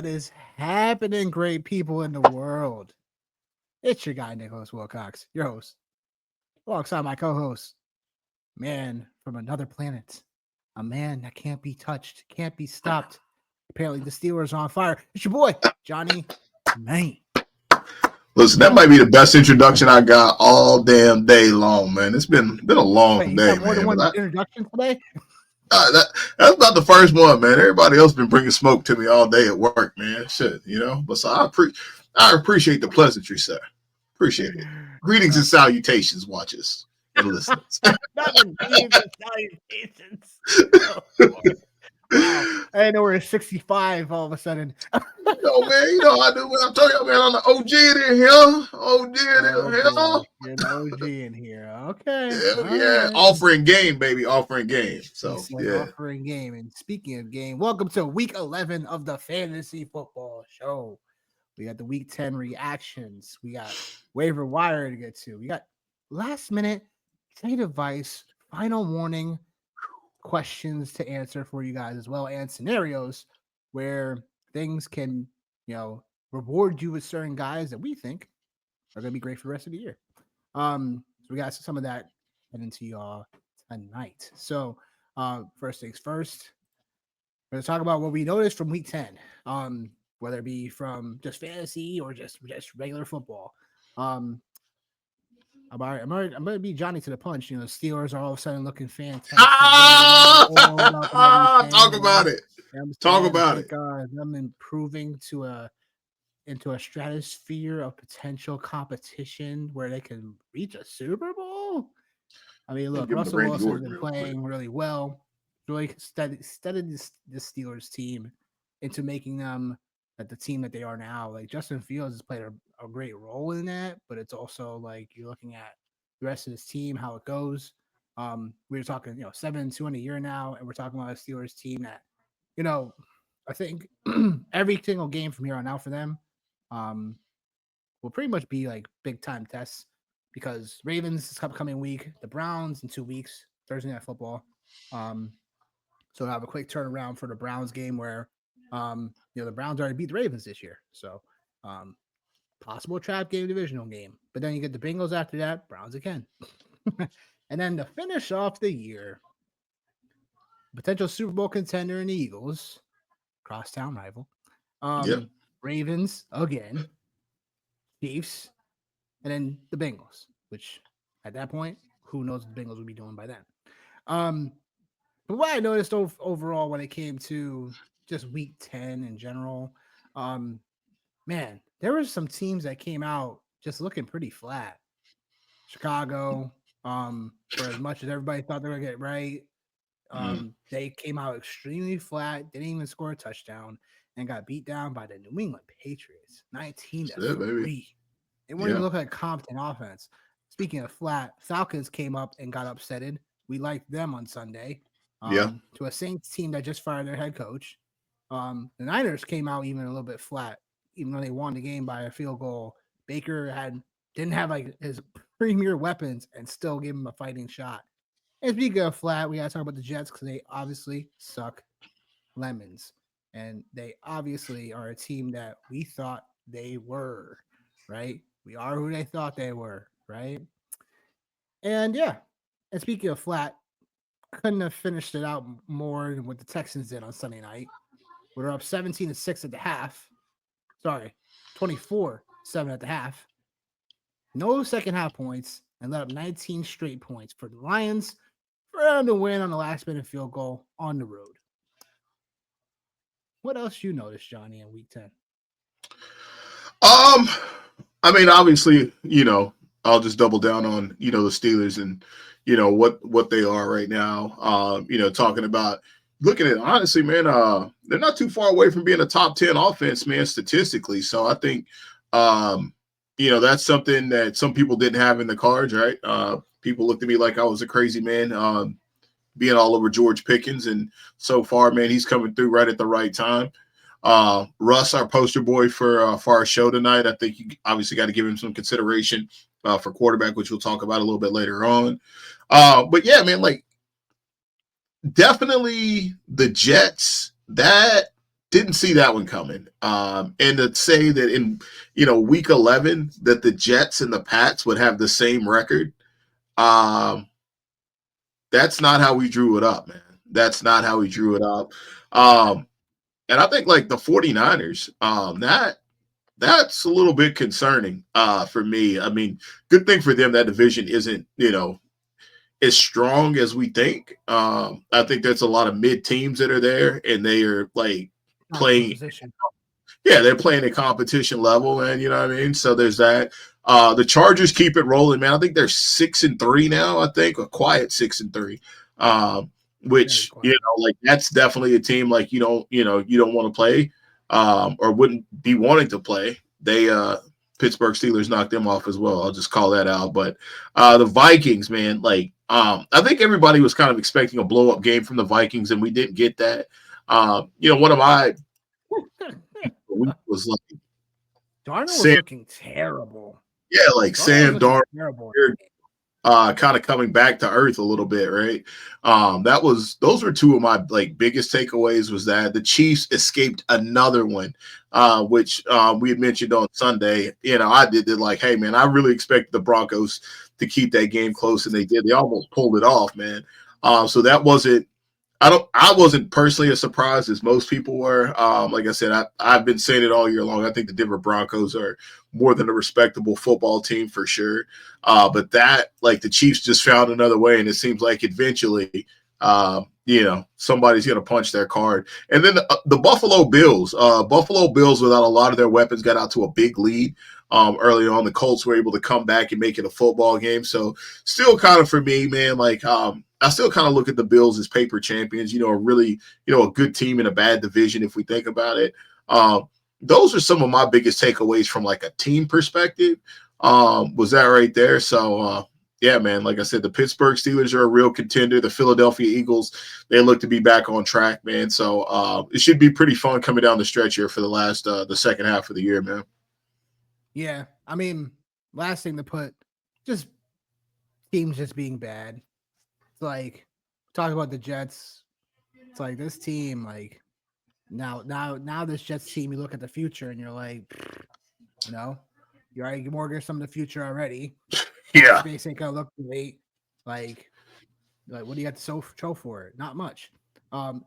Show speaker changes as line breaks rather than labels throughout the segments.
What is happening, great people in the world? It's your guy, Nicholas Wilcox, your host, alongside my co-host, man from another planet, a man that can't be touched, can't be stopped. Apparently, the Steelers are on fire. It's your boy, Johnny Main.
Listen, that might be the best introduction I got all damn day long, man. It's been a long
Wait, you
day,
got more than
man.
one introduction today?
That's not the first one, man. Everybody else been bringing smoke to me all day at work, man. Shit, you know. But so I appreciate the pleasantry, sir. Appreciate it. Greetings and salutations, watchers and listeners.
Not the greetings and salutations. Oh, wow. I didn't know we're at 65 all of a sudden.
Yo, man, you know I do when I tell you, man, I'm the OG in here. OG in here.
Boy, you're the OG in here. Okay.
Yeah.
Right.
Offering game, baby. Offering game.
He
So,
said
yeah.
offering game. And speaking of game, welcome to week 11 of the Fantasy Football Show. We got the week 10 reactions. We got waiver wire to get to. We got last minute trade advice, final warning questions to answer for you guys as well, and scenarios where things can, reward you with certain guys that we think are going to be great for the rest of the year. So we got some of that into y'all tonight. So, first things first, we're going to talk about what we noticed from week 10, whether it be from just fantasy or just regular football. I'm going to be Johnny to the punch. You know, the Steelers are all of a sudden looking fantastic.
Talk about it. Talk about it.
Them improving into a stratosphere of potential competition where they can reach a Super Bowl. I mean, look, Russell Wilson has been playing really well, really studied this Steelers team into making them the team that they are now. Like Justin Fields has played a great role in that, but it's also like you're looking at the rest of this team, how it goes. We were talking, 7-2 in a year now, and we're talking about a Steelers team that, I think every single game from here on out for them will pretty much be like big time tests because Ravens this upcoming week, the Browns in 2 weeks, Thursday Night Football. So have a quick turnaround for the Browns game where, the Browns already beat the Ravens this year. So possible trap game, divisional game. But then you get the Bengals after that, Browns again. And then to finish off the year, potential Super Bowl contender in the Eagles, crosstown rival. Ravens again, Chiefs, and then the Bengals, which at that point, who knows what the Bengals will be doing by then. But what I noticed overall when it came to just week 10 in general, man, there were some teams that came out just looking pretty flat. Chicago, for as much as everybody thought they were going to get right, they came out extremely flat, didn't even score a touchdown, and got beat down by the New England Patriots, 19-3. They weren't even looking like competent offense. Speaking of flat, Falcons came up and got upsetted. We liked them on Sunday. To a Saints team that just fired their head coach. The Niners came out even a little bit flat, even though they won the game by a field goal. Baker didn't have like his premier weapons and still gave him a fighting shot. And speaking of flat, we got to talk about the Jets because they obviously suck lemons. And they obviously are a team that we thought they were, right? We are who they thought they were, right? And yeah, and speaking of flat, couldn't have finished it out more than what the Texans did on Sunday night. We're up 17-6 at the half. Sorry, 24-7 at the half. No second half points and let up 19 straight points for the Lions for them to win on the last minute field goal on the road. What else you noticed, Johnny, in week 10?
I mean, obviously, I'll just double down on, the Steelers and, what they are right now. Talking about looking at, honestly, man, they're not too far away from being a top 10 offense, man, statistically. So I think, that's something that some people didn't have in the cards, right? People looked at me like I was a crazy man, being all over George Pickens. And so far, man, he's coming through right at the right time. Russ, our poster boy for our show tonight, I think you obviously got to give him some consideration for quarterback, which we'll talk about a little bit later on. But yeah, man, like definitely the Jets, that didn't see that one coming. And to say that in week 11 that the Jets and the Pats would have the same record, um, that's not how we drew it up, man. That's not how we drew it up. And I think like the 49ers, that's a little bit concerning for me. I mean, good thing for them that division isn't, as strong as we think. I think there's a lot of mid teams that are there, and they are like playing. Yeah, they're playing at competition level, and you know what I mean. So there's that. The Chargers keep it rolling, man. I think they're 6-3 now. I think a quiet 6-3, which like that's definitely a team like you don't want to play, or wouldn't be wanting to play. They Pittsburgh Steelers knocked them off as well. I'll just call that out. But the Vikings, man, like I think everybody was kind of expecting a blow up game from the Vikings, and we didn't get that. One of my was like
Darnold was looking terrible.
Yeah, like Sam Darnold kind of coming back to earth a little bit, right? Those were two of my like biggest takeaways. Was that the Chiefs escaped another one, which we had mentioned on Sunday. I did like, hey man, I really expected the Broncos to keep that game close, and they did. They almost pulled it off, man. So that wasn't. I wasn't personally as surprised as most people were. Like I said, I've been saying it all year long. I think the Denver Broncos are more than a respectable football team for sure. But that, like the Chiefs just found another way, and it seems like eventually, somebody's going to punch their card. And then the Buffalo Bills without a lot of their weapons got out to a big lead early on. The Colts were able to come back and make it a football game. So still kind of for me, man, like I still kind of look at the Bills as paper champions, a really, a good team in a bad division if we think about it. Those are some of my biggest takeaways from like a team perspective. Was that right there? So, yeah, man, like I said, the Pittsburgh Steelers are a real contender. The Philadelphia Eagles, they look to be back on track, man. So it should be pretty fun coming down the stretch here for the second half of the year, man.
Yeah, I mean, last thing to put, just teams just being bad. It's like talk about the Jets. It's like this team, like now this Jets team. You look at the future and you're like, you're already mortgaged some of the future already.
Yeah,
space ain't gonna look great. Like what do you got to show for it? Not much.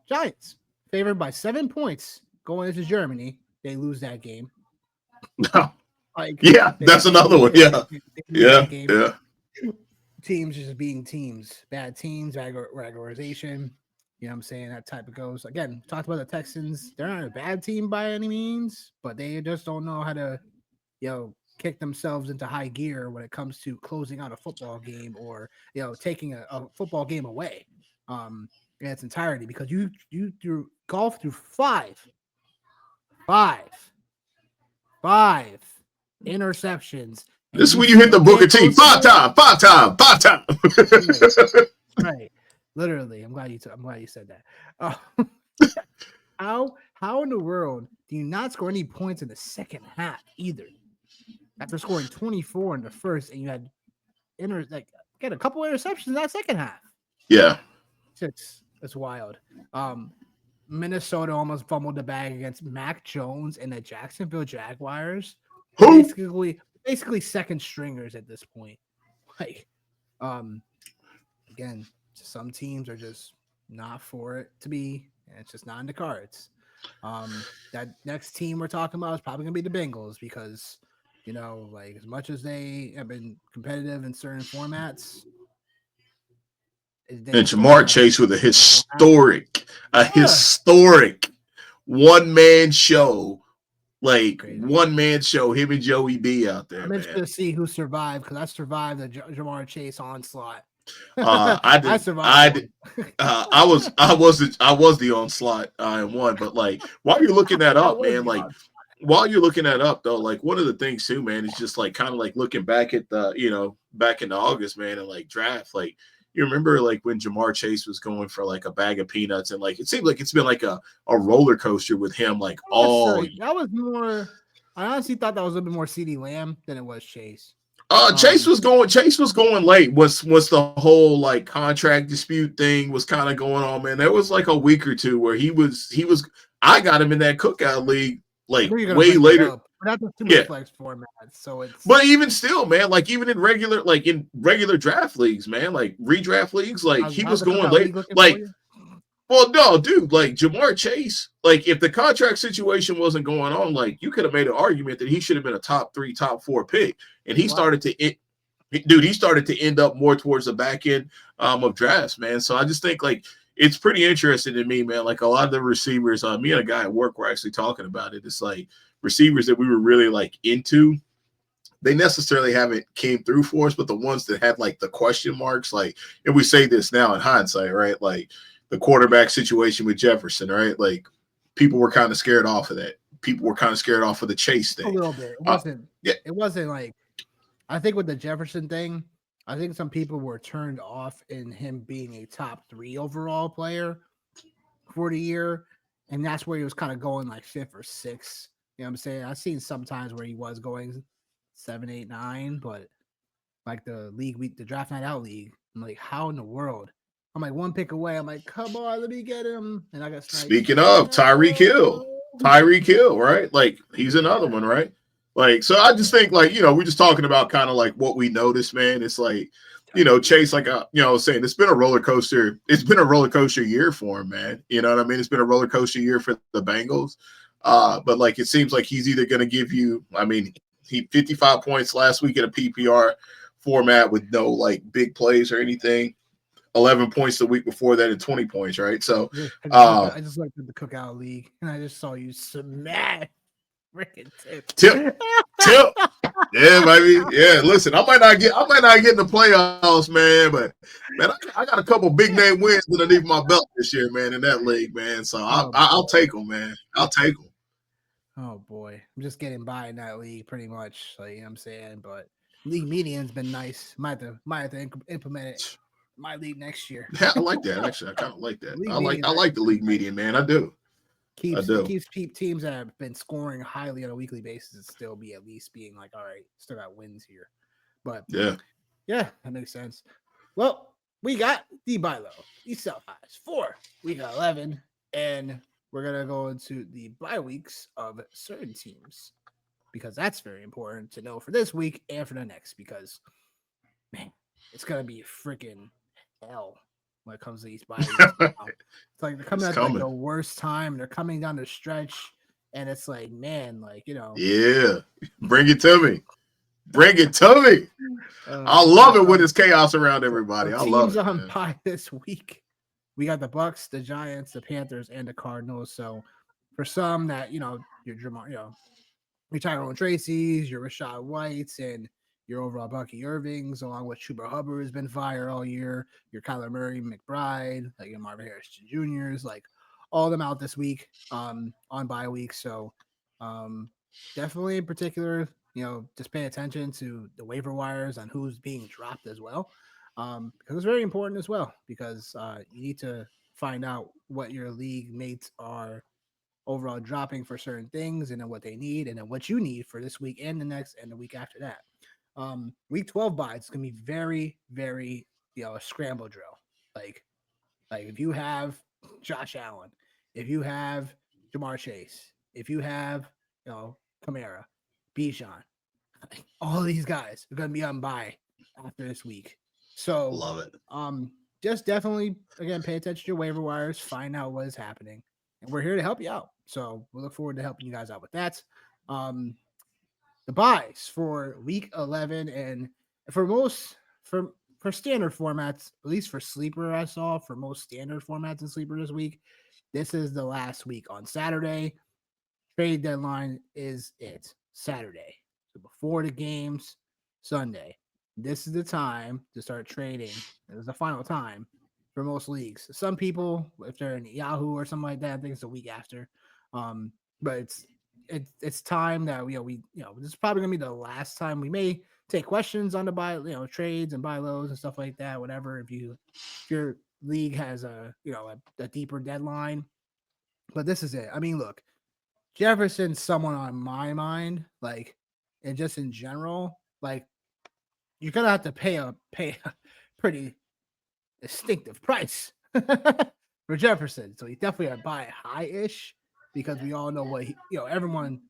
Giants favored by 7 points going into Germany. They lose that game.
No. That's another one. Yeah.
Teams just being teams, bad teams, bad regularization. You know what I'm saying? That type of goes. Again, talked about the Texans. They're not a bad team by any means, but they just don't know how to, kick themselves into high gear when it comes to closing out a football game or, taking a football game away in its entirety, because you threw golf through five interceptions.
This is when you hit the Booker T. Five time.
Right. Literally. I'm glad you said that. How in the world do you not score any points in the second half either? After scoring 24 in the first, and you had get a couple interceptions in that second half.
Yeah.
It's wild. Minnesota almost fumbled the bag against Mac Jones and the Jacksonville Jaguars. Basically second stringers at this point. Like, again, some teams are just not for it to be, and it's just not in the cards. That next team we're talking about is probably gonna be the Bengals because, as much as they have been competitive in certain formats.
And Jamar Chase with a historic one-man show. Like crazy. One-man show, him and Joey B out there.
I'm interested to see who survived because I survived the Jamar Chase onslaught.
I did. I survived. I was the onslaught and won. But like, while you're looking that up, man, like while you're looking that up though, like one of the things too, man, is just like kind of like looking back at the back in August, man, and like draft, like. You remember like when Jamar Chase was going for like a bag of peanuts and like it seemed like it's been like a roller coaster with him like all.
That was more. I honestly thought that was a little bit more CeeDee Lamb than it was Chase.
Chase was going late. Was the whole like contract dispute thing was kind of going on, man. There was like a week or two where he was I got him in that cookout league
I
like
knew you're gonna
way
bring that
later.
up, but that's too much
Yeah.
flex format, so it's.
But even still, man, like even in regular draft leagues, man, like redraft leagues, like he
How's
was
the
going
cookout
late.
league looking for
Like,
you?
well, no, dude, like Jamar Chase, like if the contract situation wasn't going on, like you could have made an argument that he should have been a top 3, top 4 pick. And he
Wow.
started to dude, he started to end up more towards the back end of drafts, man. So I just think like it's pretty interesting to me, man. Like a lot of the receivers, me and a guy at work were actually talking about it. It's like receivers that we were really like into, they necessarily haven't came through for us, but the ones that had like the question marks, like, and we say this now in hindsight, right? Like the quarterback situation with Jefferson, right? Like people were kind of scared off of that. People were kind of scared off of the Chase
A
thing.
little bit. It
Uh,
wasn't.
yeah,
It wasn't like. I think with the Jefferson thing, I think some people were turned off in him being a top 3 overall player for the year, and that's where he was kind of going like 5th or 6th. You know what I'm saying? I've seen sometimes where he was going 7, 8, 9, but like the league week, the draft night out league, I'm like, how in the world? I'm like 1 pick away. I'm like, come on, let me get him, and I got sniped.
speaking of
No.
Tyreek Hill, right? Like he's another
Yeah.
one, right? Like, so I just think like, we're just talking about kind of like what we noticed, man. It's like, Chase, like, I was saying, it's been a roller coaster. It's been a roller coaster year for him, man. You know what I mean? It's been a roller coaster year for the Bengals. But like, it seems like he's either going to give you, I mean, he 55 points last week in a PPR format with no like big plays or anything. 11 points the week before that and 20 points, right? So,
I just looked at the cookout league and I just saw you smash freaking tip.
tip, tip. Yeah, baby. Yeah, listen, I might not get in the playoffs, man, but man, I got a couple big name wins underneath my belt this year, man, in that league, man. So
Oh
I'll
boy.
take them, man. I'll take them.
Oh boy. I'm just getting by in that league pretty much. Like, you know what I'm saying? But league median's been nice. Might have to implement it in my league next year.
Yeah, I like that. Actually, I kind of like that.
League
I
median's
like
actually
the
pretty
league
nice.
median, man. I do. I
Keeps it
do.
keeps teams that have been scoring highly on a weekly basis still be at least being like, all right, still got wins here. But
Yeah.
yeah, that makes sense. Well, we got the buy low, the sell highs for week 11, and we're gonna go into the bye weeks of certain teams because that's very important to know for this week and for the next. Because man, it's gonna be freaking hell when it comes to these bye weeks now. It's like they're coming
It's
at like
coming.
the worst time. They're coming down the stretch, and it's like, man, like
Yeah. Bring it to me. Bring it to me. I love
but
it when it's chaos around
so
everybody. I love
teams
it,
on
man.
bye this week. We got the Bucks, the Giants, the Panthers, and the Cardinals. So for some that your Jamar, your Tyrone Tracy's, your Rashad Whites, and your overall Bucky Irvings, along with Chuba Hubbard has been fire all year. Your Kyler Murray, McBride, like your Marvin Harris Jr.'s, like all of them out this week on bye week. So um, definitely in particular, just pay attention to the waiver wires on who's being dropped as well. Because it's very important as well because you need to find out what your league mates are overall dropping for certain things and then what they need and then what you need for this week and the next and the week after that. Week 12 buys it's gonna be very, very a scramble drill. Like like if you have Josh Allen, if you have Jamar Chase, if you have Kamara, Bijan, all of these guys are gonna be on bye after this week. So
Love it.
just definitely again pay attention to your waiver wires, find out what is happening, and we're here to help you out. So we look forward to helping you guys out with that. Um, the buys for week 11 and for most for standard formats, at least for sleeper, I saw for most standard formats and sleeper this week. This is the last week on Saturday. Trade deadline is it Saturday. So before the games, Sunday. This is the time to start trading. This is the final time for most leagues. Some people, if they're in Yahoo or something like that, I think it's a week after. But it's time that this is probably gonna be the last time we may take questions on the buy trades and buy lows and stuff like that. Whatever. If your league has a deeper deadline, but this is it. I mean, look, Jefferson's someone on my mind, like, and just in general, like, you're gonna have to pay a pretty distinctive price for Jefferson. So he's definitely a buy high-ish. because we all know everyone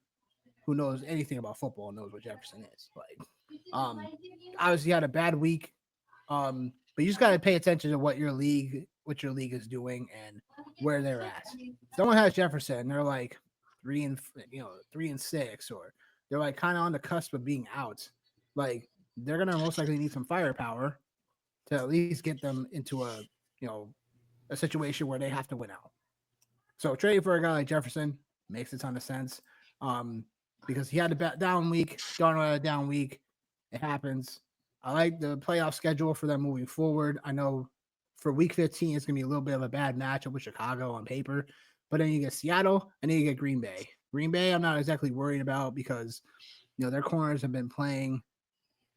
who knows anything about football knows what Jefferson is. Um, obviously he had a bad week. But you just got to pay attention to what your league is doing and where they're at. Someone has Jefferson, they're like 3-6, or they're like kind of on the cusp of being out. Like they're gonna most likely need some firepower to at least get them into a situation where they have to win out. So trading for a guy like Jefferson makes a ton of sense. Um, because he had a down week, Darnold had a down week. It happens. I like the playoff schedule for them moving forward. I know for week 15, it's going to be a little bit of a bad matchup with Chicago on paper, but then you get Seattle and then you get Green Bay. Green Bay, I'm not exactly worried about because, their corners have been playing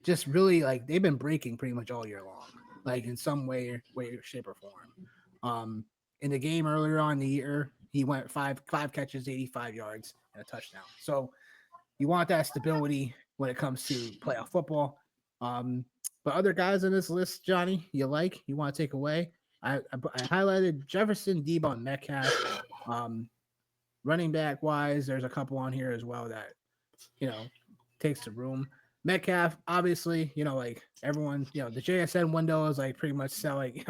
just really like they've been breaking pretty much all year long, like in some way, shape, or form. In the game earlier on in the year, he went five catches, 85 yards, and a touchdown. So you want that stability when it comes to playoff football. But other guys on this list, Johnny, you want to take away? I highlighted Jefferson, Debo, and Metcalf. Running back wise, there's a couple on here as well that you know takes the room. Metcalf, obviously, like everyone, the JSN window is like pretty much selling.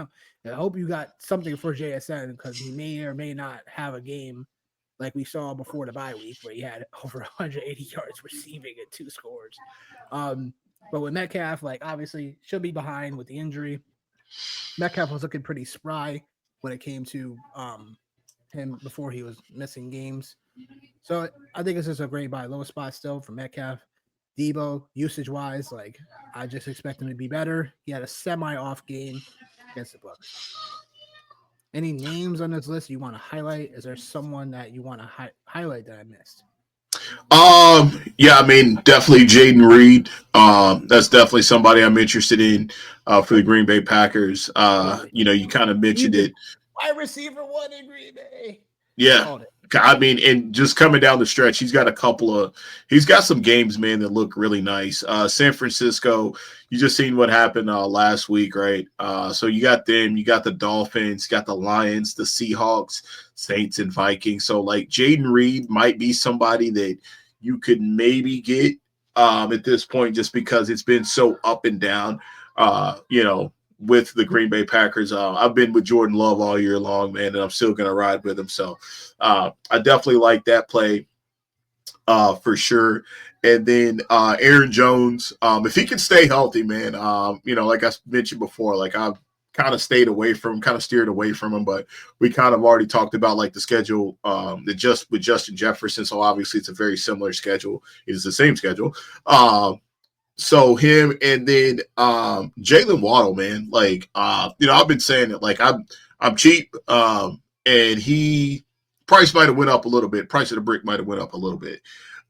I hope you got something for JSN because he may or may not have a game like we saw before the bye week where he had over 180 yards receiving and 2 scores. But with Metcalf, like obviously she'll be behind with the injury. Metcalf was looking pretty spry when it came to him before he was missing games. So I think this is a great buy low spot still for Metcalf. Debo, usage wise, like I just expect him to be better. He had a semi off game against the Bucks. Any names on this list you want to highlight? Is there someone that you want to highlight that I missed?
Yeah, I mean, definitely Jaden Reed. That's definitely somebody I'm interested in for the Green Bay Packers. You kind of mentioned it.
Wide receiver one in Green Bay.
Yeah. I mean, and just coming down the stretch, he's got some games, man, that look really nice. San Francisco, you just seen what happened last week, right? So you got them, you got the Dolphins, you got the Lions, the Seahawks, Saints, and Vikings. So like Jaden Reed might be somebody that you could maybe get at this point just because it's been so up and down. With the Green Bay Packers. I've been with Jordan Love all year long, man, and I'm still going to ride with him. So I definitely like that play for sure. And then Aaron Jones, if he can stay healthy, man, like I mentioned before, like I've kind of steered away from him, but we kind of already talked about like the schedule with Justin Jefferson. So obviously it's a very similar schedule. It is the same schedule. So him and then Jalen Waddle, man. Like I've been saying it. Like I'm cheap, and he price might have went up a little bit. Price of the brick might have went up a little bit,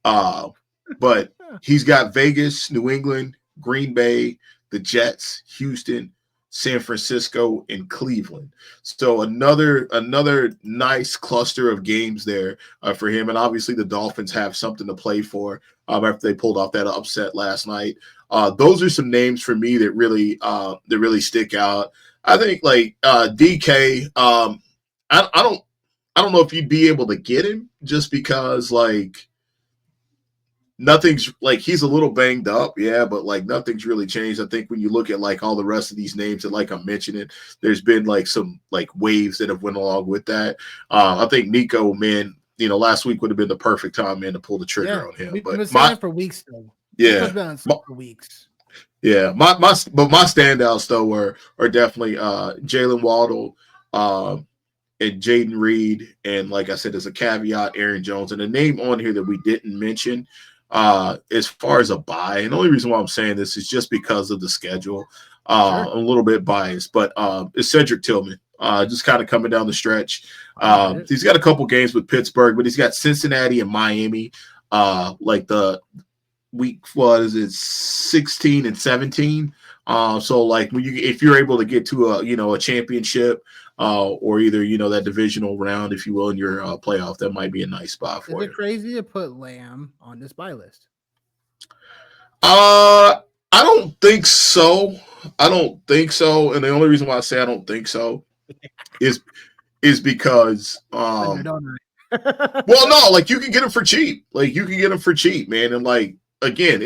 but he's got Vegas, New England, Green Bay, the Jets, Houston, San Francisco, and Cleveland. So another nice cluster of games there for him. And obviously the Dolphins have something to play for after they pulled off that upset last night. Those are some names for me that really stick out. I think like DK. I don't know if you'd be able to get him just because like nothing's like he's a little banged up, yeah, but like nothing's really changed. I think when you look at like all the rest of these names that like I'm mentioning, there's been like some like waves that have went along with that. I think Nico, man, last week would have been the perfect time, man, to pull the trigger on him.
We've
But
been saying for weeks though.
Yeah,
for weeks.
Yeah, my standouts though are definitely Jalen Waddle, and Jaden Reed, and like I said, as a caveat, Aaron Jones, and a name on here that we didn't mention as far as a buy. And the only reason why I'm saying this is just because of the schedule. Sure. I'm a little bit biased, but it's Cedric Tillman. Just kind of coming down the stretch. He's got a couple games with Pittsburgh, but he's got Cincinnati and Miami. Like the week, what is it, 16 and 17. So like if you're able to get to a championship or either that divisional round, if you will, in your playoff, that might be a nice spot for you.
Is it crazy to put Lamb on this buy list?
I don't think so. And the only reason why I say I don't think so is because Well, no, like you can get them for cheap. Like you can get them for cheap, man. And like again,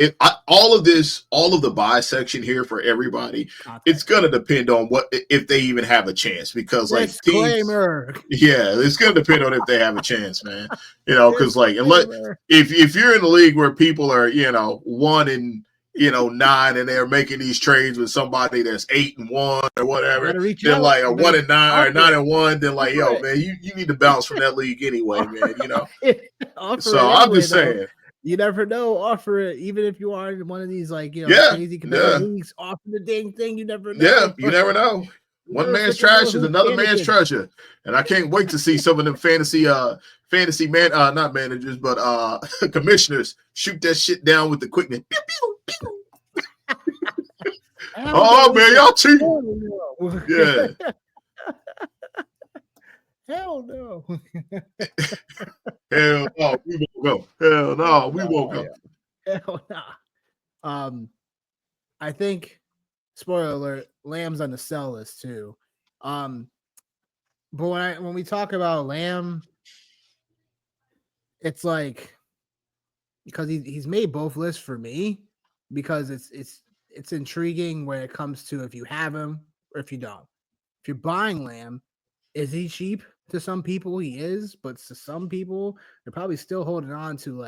all of the buy section here for everybody, it's gonna depend on what if they even have a chance because like teams.
Disclaimer.
Yeah, it's gonna depend on if they have a chance, man. You know, because like if you're in a league where people are 1-9 and they're making these trades with somebody that's 8-1 or whatever, then like a 1-9 or 9-1, then like man, you need to bounce from that league anyway, man. So I'm just saying.
You never know. Offer it, even if you are in one of these crazy competitive leagues. Offer the dang thing. You never know.
Yeah, you never know. One man's trash is another man's treasure, and I can't wait to see some of them fantasy not managers, but commissioners shoot that shit down with the quickness. Oh man, y'all cheating! Yeah.
Hell no.
Hell no, we won't go. Hell no, we won't go.
Hell no. I think, spoiler alert, Lamb's on the sell list too. But when we talk about Lamb, it's like because he's made both lists for me because it's intriguing when it comes to if you have him or if you don't. If you're buying Lamb, is he cheap? To some people, he is, but to some people, they're probably still holding on to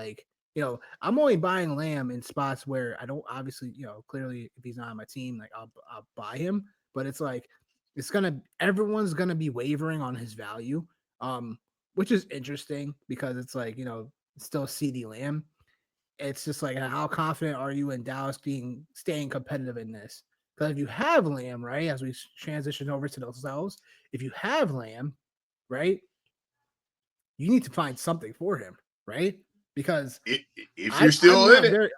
I'm only buying Lamb in spots where I don't obviously, clearly if he's not on my team, like I'll buy him, but it's like everyone's gonna be wavering on his value, which is interesting because it's like it's still CD Lamb. It's just like how confident are you in Dallas staying competitive in this? Because if you have Lamb, right, as we transition over to those cells, if you have Lamb, right, you need to find something for him, right? Because
if you're still in it,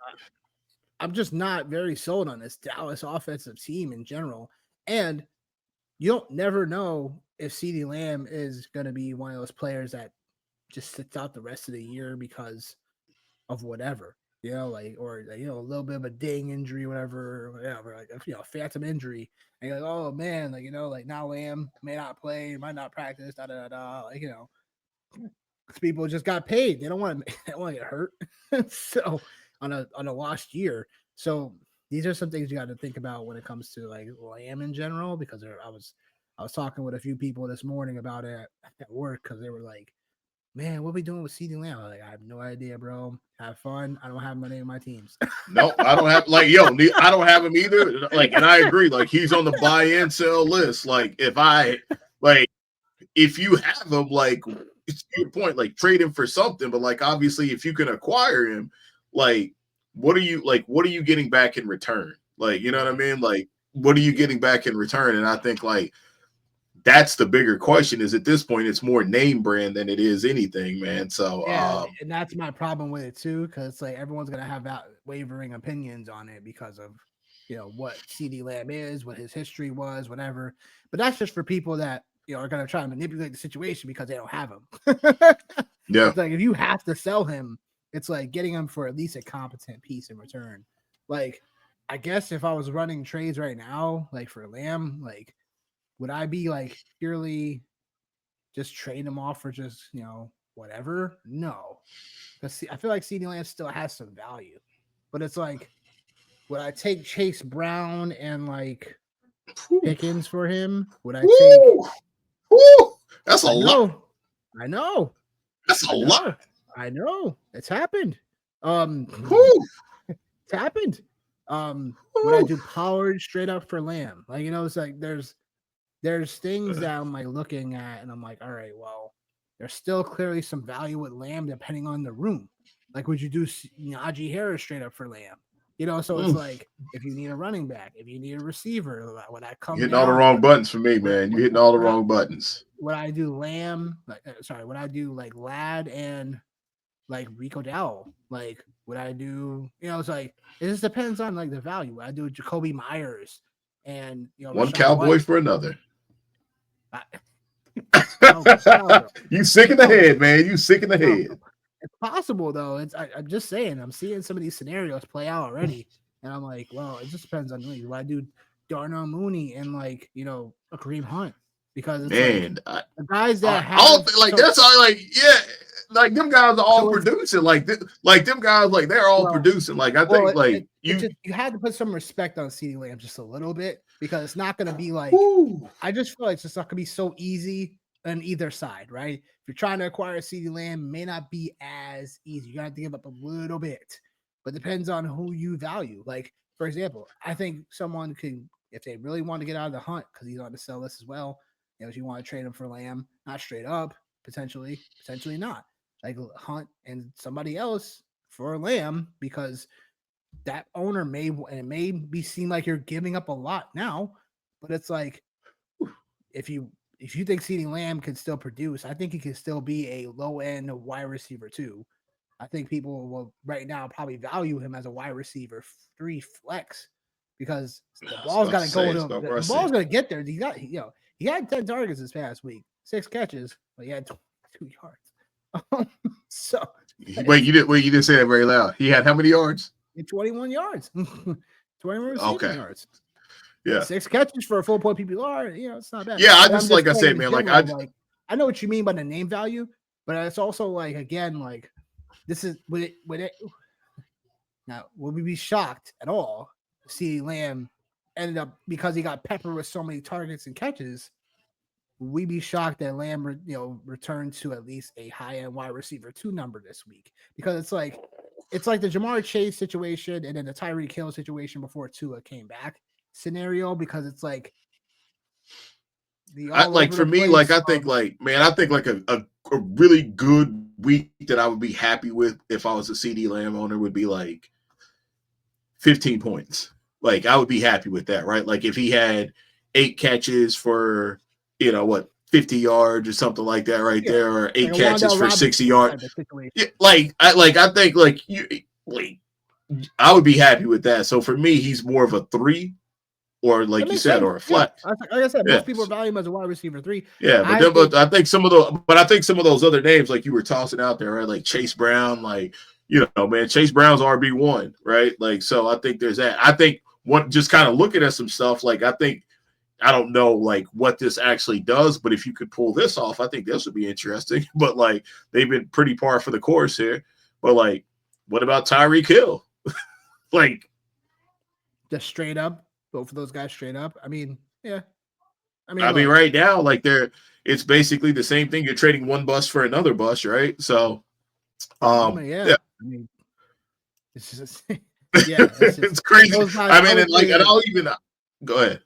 I'm just not very sold on this Dallas offensive team in general. And you don't never know if CeeDee Lamb is going to be one of those players that just sits out the rest of the year because of whatever, or a little bit of a ding injury, whatever, like phantom injury. And you're like, oh man, now Lamb may not play, might not practice, people just got paid. They don't want to get hurt. So on a lost year. So these are some things you got to think about when it comes to like Lamb in general, because I was talking with a few people this morning about it at work because they were like, man, what are we doing with CeeDee Lamb? I'm like, I have no idea, bro. Have fun. I don't have money in my teams.
No, I don't have I don't have him either. Like, and I agree. Like, he's on the buy and sell list. Like, if you have him, like, it's your point, like trade him for something. But like, obviously, if you can acquire him, like, what are you getting back in return? Like, you know what I mean? Like, what are you getting back in return? And I think like that's the bigger question. Is at this point, it's more name brand than it is anything, man. So
and that's my problem with it too, because it's like everyone's gonna have wavering opinions on it because of what CeeDee Lamb is, what his history was, whatever. But that's just for people that are gonna try to manipulate the situation because they don't have him.
Yeah,
it's like if you have to sell him, it's like getting him for at least a competent piece in return. Like, I guess if I was running trades right now, like for Lamb, like, would I be like purely just trade him off for just whatever? No, because I feel like CeeDee Lamb still has some value, but it's like, would I take Chase Brown and like Pickens for him? Would I take?
That's a lot.
I know.
That's a lot.
I know. It's happened. It's happened. Would I do Pollard straight up for Lamb? Like, it's like there's things that I'm like looking at and I'm like, all right, well, there's still clearly some value with Lamb depending on the room. Like, would you do Najee Harris straight up for Lamb? So it's like, if you need a running back, if you need a receiver, would I come?
You're hitting all the wrong buttons for me, man. You're hitting all the wrong buttons.
Would I do Lamb? Would I do like Ladd and like Rico Dowell? Like, would I do? It's like it just depends on like the value. I do Jacoby Myers and
one Cowboy White for another. You sick in the head, man. You sick in the head.
It's possible though. I'm just saying. I'm seeing some of these scenarios play out already, and I'm like, well, it just depends on me. Do I do Darnell Mooney and like a Kareem Hunt? Because it's the guys that have
that's all. Like, yeah, like them guys are all
So it's
producing. Like them guys, like they're all
well,
producing. Like I think, like
it
you,
just you had to put some respect on CeeDee Lamb just a little bit because it's not going to be like
whoo,
I just feel like it's just not going to be so easy on either side, right? If you're trying to acquire CeeDee Lamb, it may not be as easy. You're going to have to give up a little bit, but it depends on who you value. Like for example, I think someone can, if they really want to get out of the hunt because he's on the sell list as well. You know, if you want to trade him for Lamb, not straight up, potentially not. Like Hunt and somebody else for Lamb because that owner may be seem like you're giving up a lot now, but it's like if you think CeeDee Lamb can still produce, I think he can still be a low end wide receiver too. I think people will right now probably value him as a wide receiver 3 flex because the
I was
ball's
about
got
to
to go
say,
to the ball's going to get there. He had 10 targets this past week, 6 catches, but he had 2 yards. So
you didn't say that very loud. He had how many yards?
21 yards, 21 receiving
Okay,
yards.
yeah,
6 catches for a full point PPR, it's not bad.
yeah. I
But I'm
just
just
like I
saying
said,
in
man.
general, like I know what you mean by the name value, but it's also like again, like this is would it now would we be shocked at all to see Lamb ended up because he got peppered with so many targets and catches? Would we be shocked that Lamb returned to at least a high end wide receiver 2 number this week? Because it's like the Jamar Chase situation and then the Tyreek Hill situation before Tua came back scenario because it's like the
I
all
like
over
for
the
me, like
place.
I think like man, I think like a really good week that I would be happy with if I was a CD Lamb owner would be like 15 points. Like I would be happy with that, right? Like if he had 8 catches for, 50 yards or something like that right
Yeah,
there, or
like
eight
a
catches
Wandale
for
Robinson
60 yards.
type of situation.
Yeah, I think like you like I would be happy with that. So for me, he's more of a 3 or
That
like you
makes
said,
sense.
or a
Yeah,
flex.
like I said, most people
Yes.
value him as a wide receiver 3.
Yeah, but
I
then,
think
I think some of those other names like you were tossing out there, right? Like Chase Brown, like man, Chase Brown's RB1, right? Like so, I think there's that. I think what just kind of looking at some stuff, like I don't know like what this actually does, but if you could pull this off, I think this would be interesting. But like they've been pretty par for the course here. But like, what about Tyreek Hill? Like,
just straight up, both of those guys straight up. I mean, yeah. I mean,
I mean,
look,
right now, like it's basically the same thing. You're trading one bus for another bus, right? So,
for the moment,
yeah.
yeah. I mean, it's just yeah, it's just
It's crazy.
those guys.
I
I
mean,
would
and like,
say
and
like
I'll even go ahead.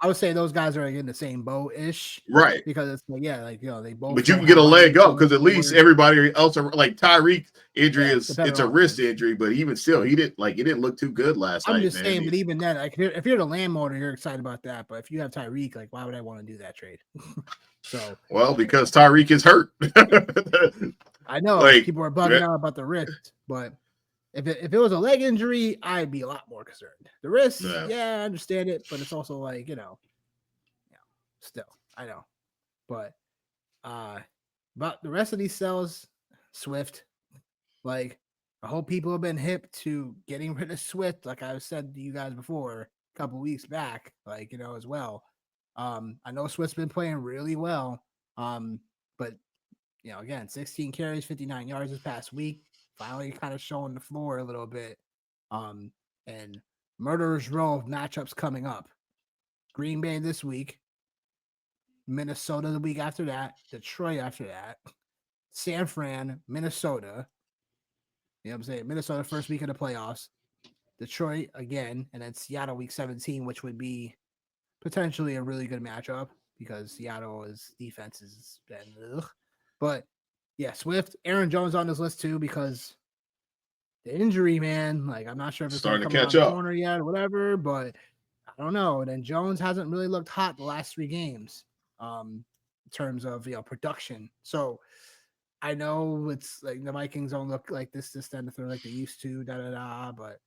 I would say those guys are like in the same boat ish
Right.
because it's like yeah, like they both
But you
don't
can get
have
a
wide
leg up
receiver
because at least
4s.
everybody else, like Tyreek injury
Yeah,
is
depending
it's a
on
wrist injury, but even still, he didn't look too good last
I'm
night,
just
man.
saying, but even then, like if you're the landowner, you're excited about that. But if you have Tyreek, like why would I want to do that trade? So
Well, because Tyreek is hurt.
I know
Like,
people are bugging out about the wrist, but if it was a leg injury, I'd be a lot more concerned. The wrist,
yeah.
yeah, I understand it, but it's also like still I know, but about the rest of these cells, Swift, like I hope people have been hip to getting rid of Swift, like I said to you guys before a couple weeks back, like as well. I know Swift's been playing really well, but again, 16 carries, 59 yards this past week. Finally, kind of showing the floor a little bit. And Murderer's Row of matchups coming up. Green Bay this week, Minnesota the week after that, Detroit after that, San Fran, Minnesota. You know what I'm saying? Minnesota first week of the playoffs, Detroit again, and then Seattle week 17, which would be potentially a really good matchup because Seattle's defense has been ugh. But yeah, Swift, Aaron Jones on this list too because the injury, man. Like I'm not sure if it's gonna
Starting to
come around
catch
the
up.
corner yet or whatever, but I don't know. And then Jones hasn't really looked hot the last 3 games, in terms of production. So I know it's like the Vikings don't look like this, then if they're like they used to, but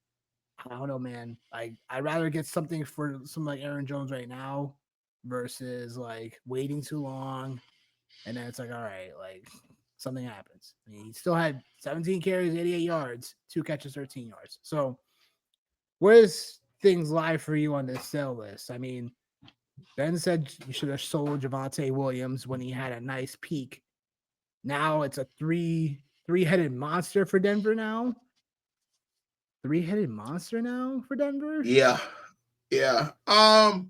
I don't know, man. I'd rather get something for some like Aaron Jones right now versus like waiting too long. And then it's like, all right, like something happens. I mean, he still had 17 carries, 88 yards, 2 catches, 13 yards. So where's things lie for you on this sell list? I mean, Ben said you should have sold Javante Williams when he had a nice peak Now it's a three-headed monster for Denver now. Three-headed monster now for Denver.
Yeah, yeah.
Oh,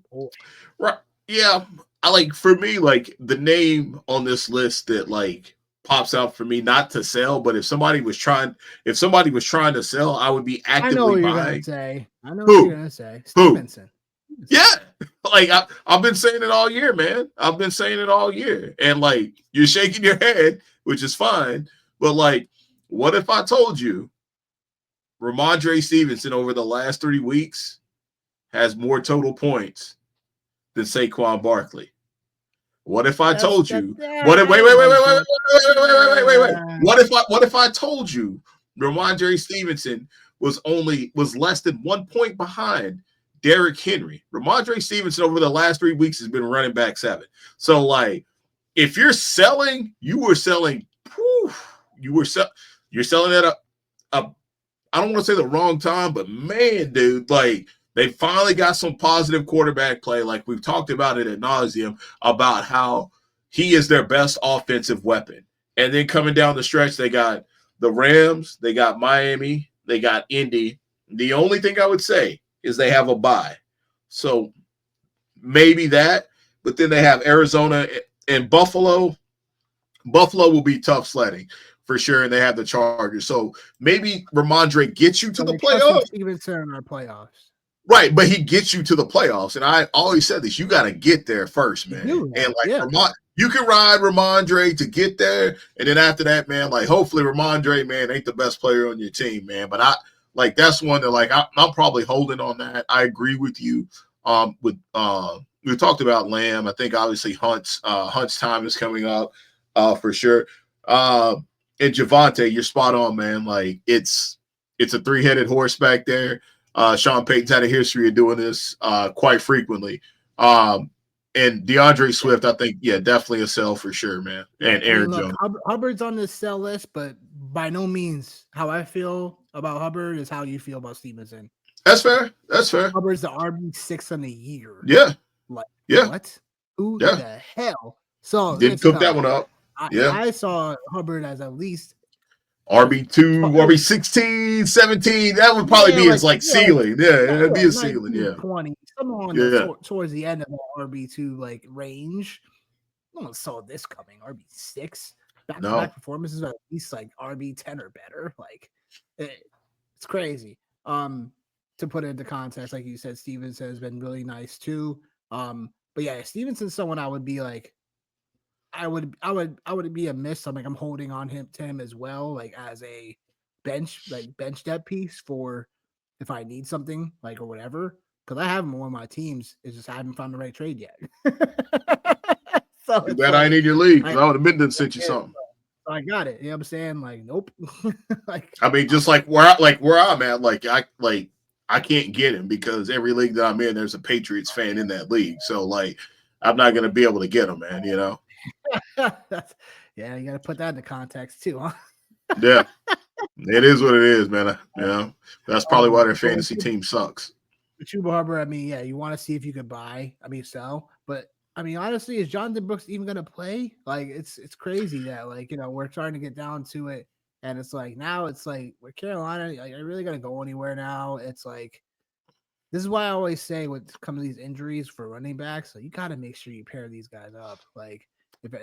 Right. Yeah. I like for me, like the name on this list that like pops out for me, not to sell, but if somebody was trying to sell, I would be
I know
actively
what you're gonna
buying.
say. I know what you're
Who?
gonna say.
Who?
Stevenson.
Yeah.
Stevenson.
Like I've been saying it all year, man. I've been saying it all year. And like you're shaking your head, which is fine. But like, what if I told you Ramondre Stevenson over the last 3 weeks has more total points than Saquon Barkley? What if I
That's
told
that.
you? What if
I
wait,
don't
wait, wait, wait,
like
wait,
that.
wait, wait, wait, wait, wait, wait.
Uh,
What if I told you Ramondre Stevenson was less than 1 point behind Derrick Henry? Ramondre Stevenson over the last 3 weeks has been running back 7. So like if you're selling, you were selling, whew, you're selling at a I don't want to say the wrong time, but man, dude, like they finally got some positive quarterback play. Like we've talked about it ad nauseum about how he is their best offensive weapon. And then coming down the stretch, they got the Rams, they got Miami, they got Indy. The only thing I would say is they have a bye. So maybe that, but then they have Arizona and Buffalo. Buffalo will be tough sledding for sure, and they have the Chargers. So maybe Ramondre gets you to
so
the
you're trusting
playoffs.
Stevenson in our playoffs.
Right, but he gets you to the playoffs. And I always said this, you got to get there first,
You
man.
do
And
though.
like
Yeah.
you can ride Ramondre to get there. And then after that, man, like hopefully Ramondre, man, ain't the best player on your team, man. But I like that's one that like I'm probably holding on that. I agree with you. With we talked about Lamb. I think obviously Hunt's time is coming up for sure. And Javante, you're spot on, man. Like it's a three-headed horse back there. Sean Payton's had a history of doing this quite frequently. And DeAndre
Yeah.
Swift, I think, yeah, definitely a sell for sure, man.
Yeah.
And
I mean,
Aaron
look,
Jones.
Hubbard's on the sell list, but by no means how I feel about Hubbard is how you feel about Stevenson.
That's fair. That's fair.
Hubbard's the RB6 on the year.
Yeah.
Like
Yeah.
what? Who
Yeah.
the hell? So
Didn't
it's
cook that
tough.
one up.
I,
Yeah.
I saw Hubbard as at least
RB2,
it was
RB16, 17. That would probably
yeah,
be his
like
like ceiling. Yeah, that'd be
yeah,
a ceiling.
19,
Yeah.
20, somewhere on the
Yeah.
towards the end of the RB2 like range. No one saw this coming. RB6 back to
No.
back performances are at least like RB10 or better. Like it's crazy. To put it into context, like you said, Stevenson has been really nice too. But yeah, Stevenson's someone I would be like, I would be amiss. I'm like I'm holding on him to him as well, like as a bench depth piece for if I need something like or whatever. Because I have him on one of my teams. It's just I haven't found the right trade yet. So
Too
it's
bad I ain't
like
in your league
I
because I would have been done sent you
yeah,
something.
I got it. You know what I'm saying? Like, nope. Like
I mean,
I'm
just like where I'm at, I can't get him because every league that I'm in, there's a Patriots fan in that league. So like I'm not gonna be able to get him, man, you know?
that's, yeah, you gotta put that into context too, huh?
Yeah. It is what it is, man. You know, that's probably why their
But
fantasy team sucks.
Chuba Hubbard, I mean, yeah, you want to see if you could buy, I mean, sell, but I mean, honestly, is Jonathan Brooks even gonna play? Like, it's crazy that like we're starting to get down to it, and it's like now it's like with Carolina, like, are you really gonna go anywhere now? It's like this is why I always say when it comes to these injuries for running backs, so you got to make sure you pair these guys up. Like, if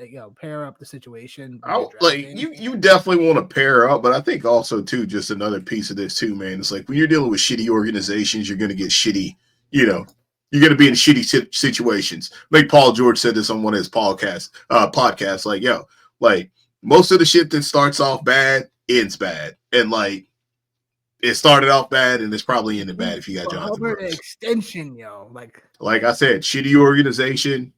pair up the situation when you're
Like
drafting.
you definitely want to pair up, but I think also too, just another piece of this too, man. It's like when you're dealing with shitty organizations, you're gonna get shitty, you know, you're gonna be in shitty situations. Like Paul George said this on one of his podcasts, like, yo, like most of the shit that starts off bad ends bad. And like it started off bad and it's probably ended bad if you got
But
Jonathan
Hubbard
Brooks.
extension, yo,
Like I said, shitty organization,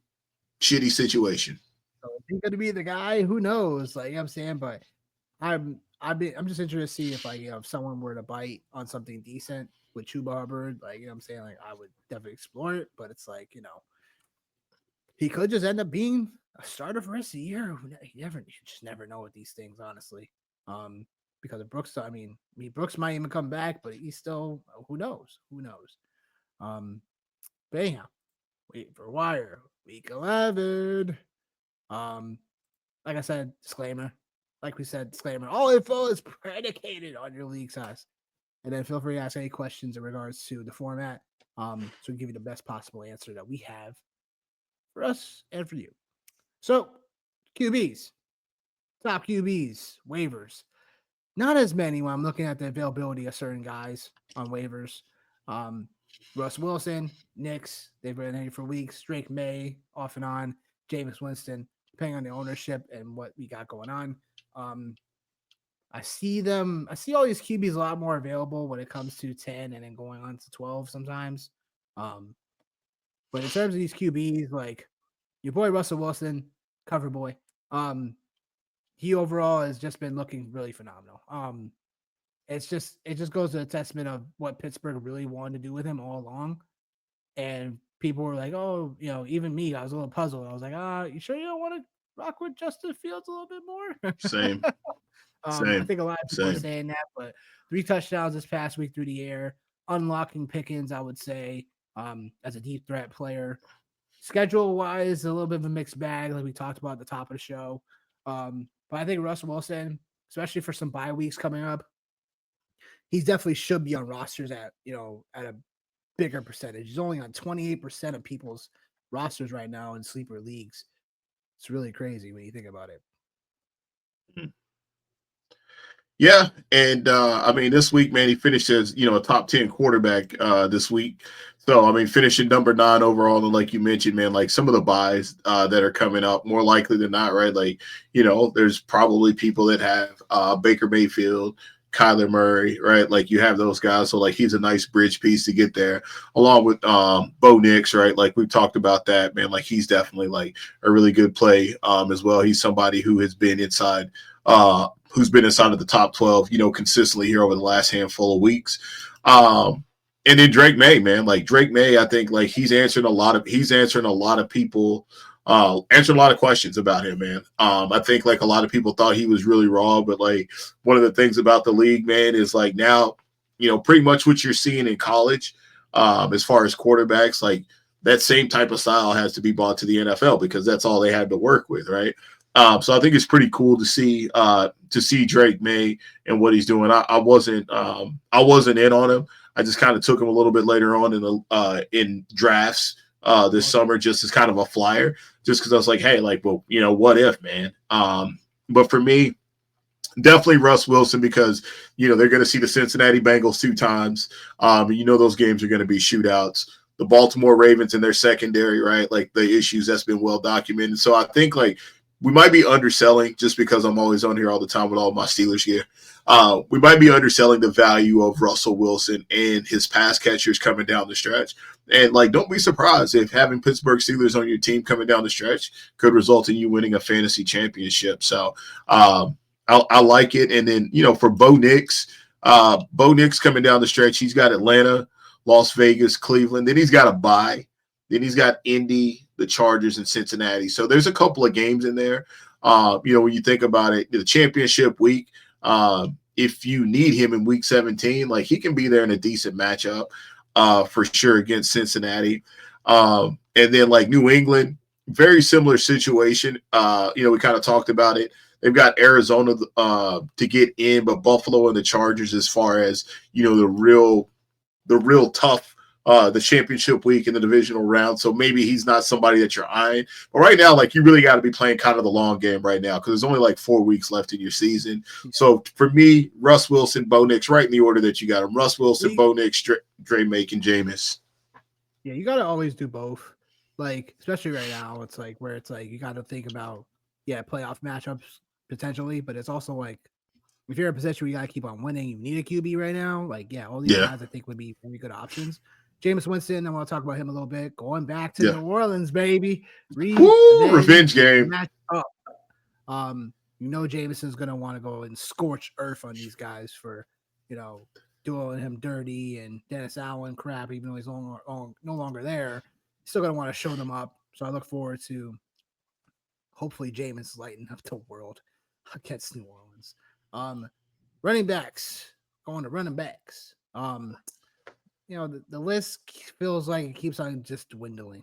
shitty situation.
so is he gonna be the guy? Who knows? Like, you know what I'm saying, but I'm just interested to see if like if someone were to bite on something decent with Chuba Hubbard, like what I'm saying, like I would definitely explore it. But it's like he could just end up being a starter for the rest of the year. You just never know with these things, honestly. Because of Brooks, Brooks might even come back, but he's still who knows? Who knows? Um, but anyhow, wait for wire week 11. Um, like I said, disclaimer: like we said, disclaimer, all info is predicated on your league size. And then feel free to ask any questions in regards to the format. So we give you the best possible answer that we have for us and for you. So, QBs, top QBs, waivers. Not as many when I'm looking at the availability of certain guys on waivers. Um, Russ Wilson, Knicks, they've been in for weeks. Drake May, off and on. Jameis Winston, depending on the ownership and what we got going on. I see all these QBs a lot more available when it comes to 10 and then going on to 12 sometimes. But in terms of these QBs, like your boy Russell Wilson, cover boy, he overall has just been looking really phenomenal. It just goes to a testament of what Pittsburgh really wanted to do with him all along. And people were like, oh, even me, I was a little puzzled. I was like, you sure you don't want to rock with Justin Fields a little bit more?
Same.
I think a lot of people are saying that, but 3 touchdowns this past week through the air, unlocking Pickens, I would say, as a deep threat player. Schedule wise, a little bit of a mixed bag, like we talked about at the top of the show. But I think Russell Wilson, especially for some bye weeks coming up, he definitely should be on rosters at a bigger percentage. He's only on 28% of people's rosters right now in sleeper leagues. It's really crazy when you think about it.
Yeah, and I mean this week, man, he finished as a top 10 quarterback this week. So I mean, finishing number 9 overall, and like you mentioned, man, like some of the buys that are coming up, more likely than not, right? Like there's probably people that have Baker Mayfield, Kyler Murray, right? Like you have those guys, so like he's a nice bridge piece to get there, along with Bo Nix, right? Like we've talked about that, man. Like he's definitely like a really good play as well. He's somebody who has been inside. Who's been inside of the top 12, consistently here over the last handful of weeks. And then Drake May, man, like Drake May, I think like he's answering a lot of people, answering a lot of questions about him, man. I think like a lot of people thought he was really raw, but like one of the things about the league, man, is like now, pretty much what you're seeing in college, as far as quarterbacks, like that same type of style has to be brought to the NFL because that's all they had to work with, right? So I think it's pretty cool to see Drake May and what he's doing. I wasn't in on him. I just kind of took him a little bit later on in drafts this summer, just as kind of a flyer, just because I was like, hey, like, well, what if, man? But for me, definitely Russ Wilson because they're going to see the Cincinnati Bengals 2 times. Those games are going to be shootouts. The Baltimore Ravens and their secondary, right? Like the issues that's been well documented. So I think like we might be underselling just because I'm always on here all the time with all my Steelers gear. We might be underselling the value of Russell Wilson and his pass catchers coming down the stretch. And like, don't be surprised if having Pittsburgh Steelers on your team coming down the stretch could result in you winning a fantasy championship. So I like it. And then, for Bo Nix coming down the stretch, he's got Atlanta, Las Vegas, Cleveland. Then he's got a bye. Then he's got Indy, the Chargers, and Cincinnati. So there's a couple of games in there. When you think about it, the championship week, if you need him in week 17, like he can be there in a decent matchup for sure against Cincinnati. And then like New England, very similar situation. We kind of talked about it. They've got Arizona to get in, but Buffalo and the Chargers as far as, the real tough the championship week in the divisional round. So maybe he's not somebody that you're eyeing. But right now, like you really got to be playing kind of the long game right now because there's only like 4 weeks left in your season. Yeah. So for me, Russ Wilson, Bo Nix, right in the order that you got him. Russ Wilson, Bo Nix, Dre Make, and Jameis.
Yeah, you got to always do both. Like, especially right now, it's like where it's like you got to think about, playoff matchups potentially, but it's also like if you're in a position where you got to keep on winning, you need a QB right now. Like, all these guys I think would be very good options. Jameis Winston, I want to talk about him a little bit. Going back to New Orleans, baby.
Revenge game.
Jameson's going to want to go and scorch earth on these guys for, doing him dirty and Dennis Allen crap, even though he's no longer there. Still going to want to show them up. So I look forward to hopefully Jameis lighting up the world against New Orleans. Running backs, going to running backs. The list feels like it keeps on just dwindling.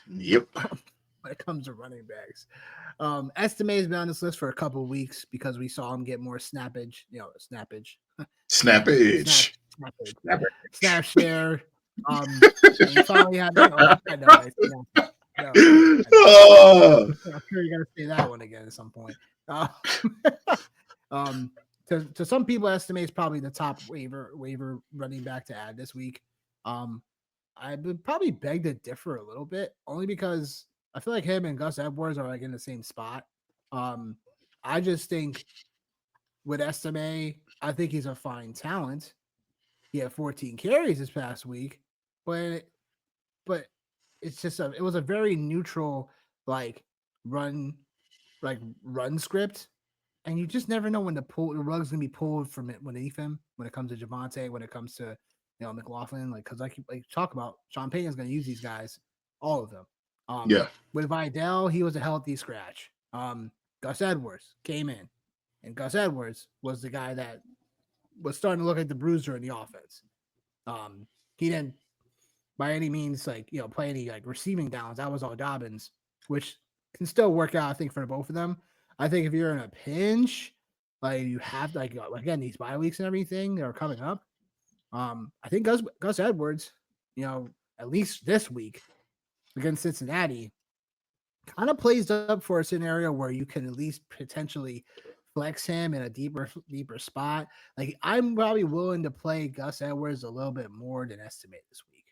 Yep.
when it comes to running backs. Estime has been on this list for a couple of weeks because we saw him get more snappage,
Snappage.
snap share. And he finally had, I know, it's snappage. No, I know. I'm sure you're gonna say that one again at some point. Uh, to some people, estimates probably the top waiver running back to add this week. I would probably beg to differ a little bit, only because I feel like him and Gus Edwards are like in the same spot. I just think with Estime, I think he's a fine talent. He had 14 carries this past week, but but it's just it was a very neutral like run run script, and you just never know when the rug's gonna be pulled from it beneath him when it comes to Javante, when it comes to McLaughlin, like because I keep talk about Sean Payton's gonna use these guys, all of them.
Yeah.
With Vidal, he was a healthy scratch. Gus Edwards came in, and Gus Edwards was the guy that was starting to look like the bruiser in the offense. He didn't by any means play any like receiving downs. That was all Dobbins, which can still work out, I think, for both of them. I think if you're in a pinch, like you have again these bye weeks and everything that are coming up. I think Gus Edwards, at least this week against Cincinnati, kind of plays up for a scenario where you can at least potentially flex him in a deeper spot. Like I'm probably willing to play Gus Edwards a little bit more than estimate this week.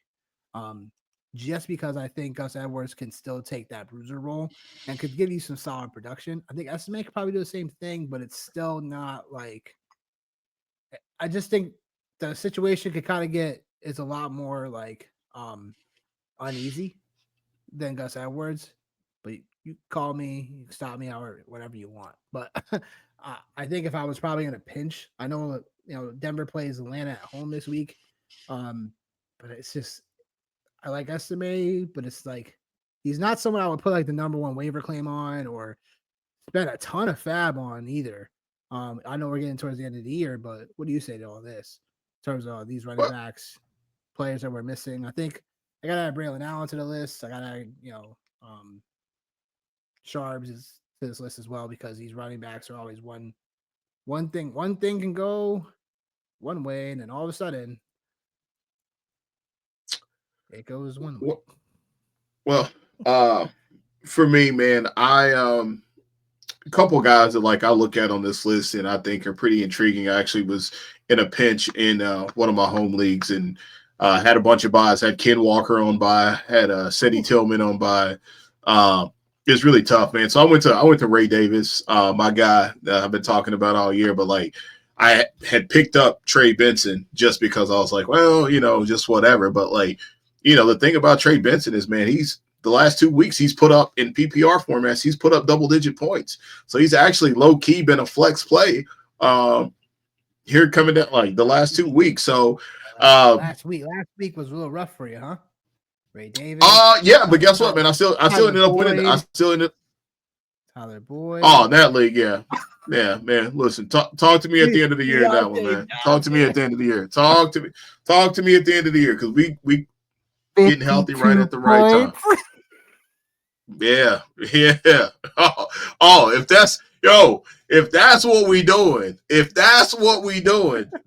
Just because I think Gus Edwards can still take that bruiser role and could give you some solid production. I think estimate could probably do the same thing, but it's still not like. I just think the situation could kind of is a lot more like uneasy than Gus Edwards. But you call me, you can stop me, or whatever you want. But I think if I was probably in a pinch, I know Denver plays Atlanta at home this week, but it's just I like Estime, but it's like he's not someone I would put like the number one waiver claim on or spend a ton of fab on either. I know we're getting towards the end of the year, but what do you say to all this in terms of these running backs, players that we're missing? I think I gotta add Braylon Allen to the list. I gotta Sharps is to this list as well because these running backs are always one thing. One thing can go one way, and then all of a sudden it goes one way.
Well, for me, man, a couple guys that I look at on this list and I think are pretty intriguing. I actually was in a pinch in one of my home leagues and had a bunch of buys. Had Ken Walker on buy, had Seti Tillman on buy. It's really tough, man. So I went to Ray Davis, my guy that I've been talking about all year. But I had picked up Trey Benson just because I was like, well, just whatever. But the thing about Trey Benson is, man, the last 2 weeks he's put up in PPR formats, he's put up double-digit points. So he's actually low-key been a flex play here coming down the last 2 weeks. So
last week was a little rough for you, huh? Ray Davis.
Yeah, but guess what, man? I still ended up winning.
Tyler Boyd.
Oh, that league, yeah. Yeah, man. Listen, talk to me at the end of the year in that one, man. Talk to me at the end of the year. Talk to me at the end of the year because we getting healthy right at the right time. Yeah. Oh, if that's what we doing,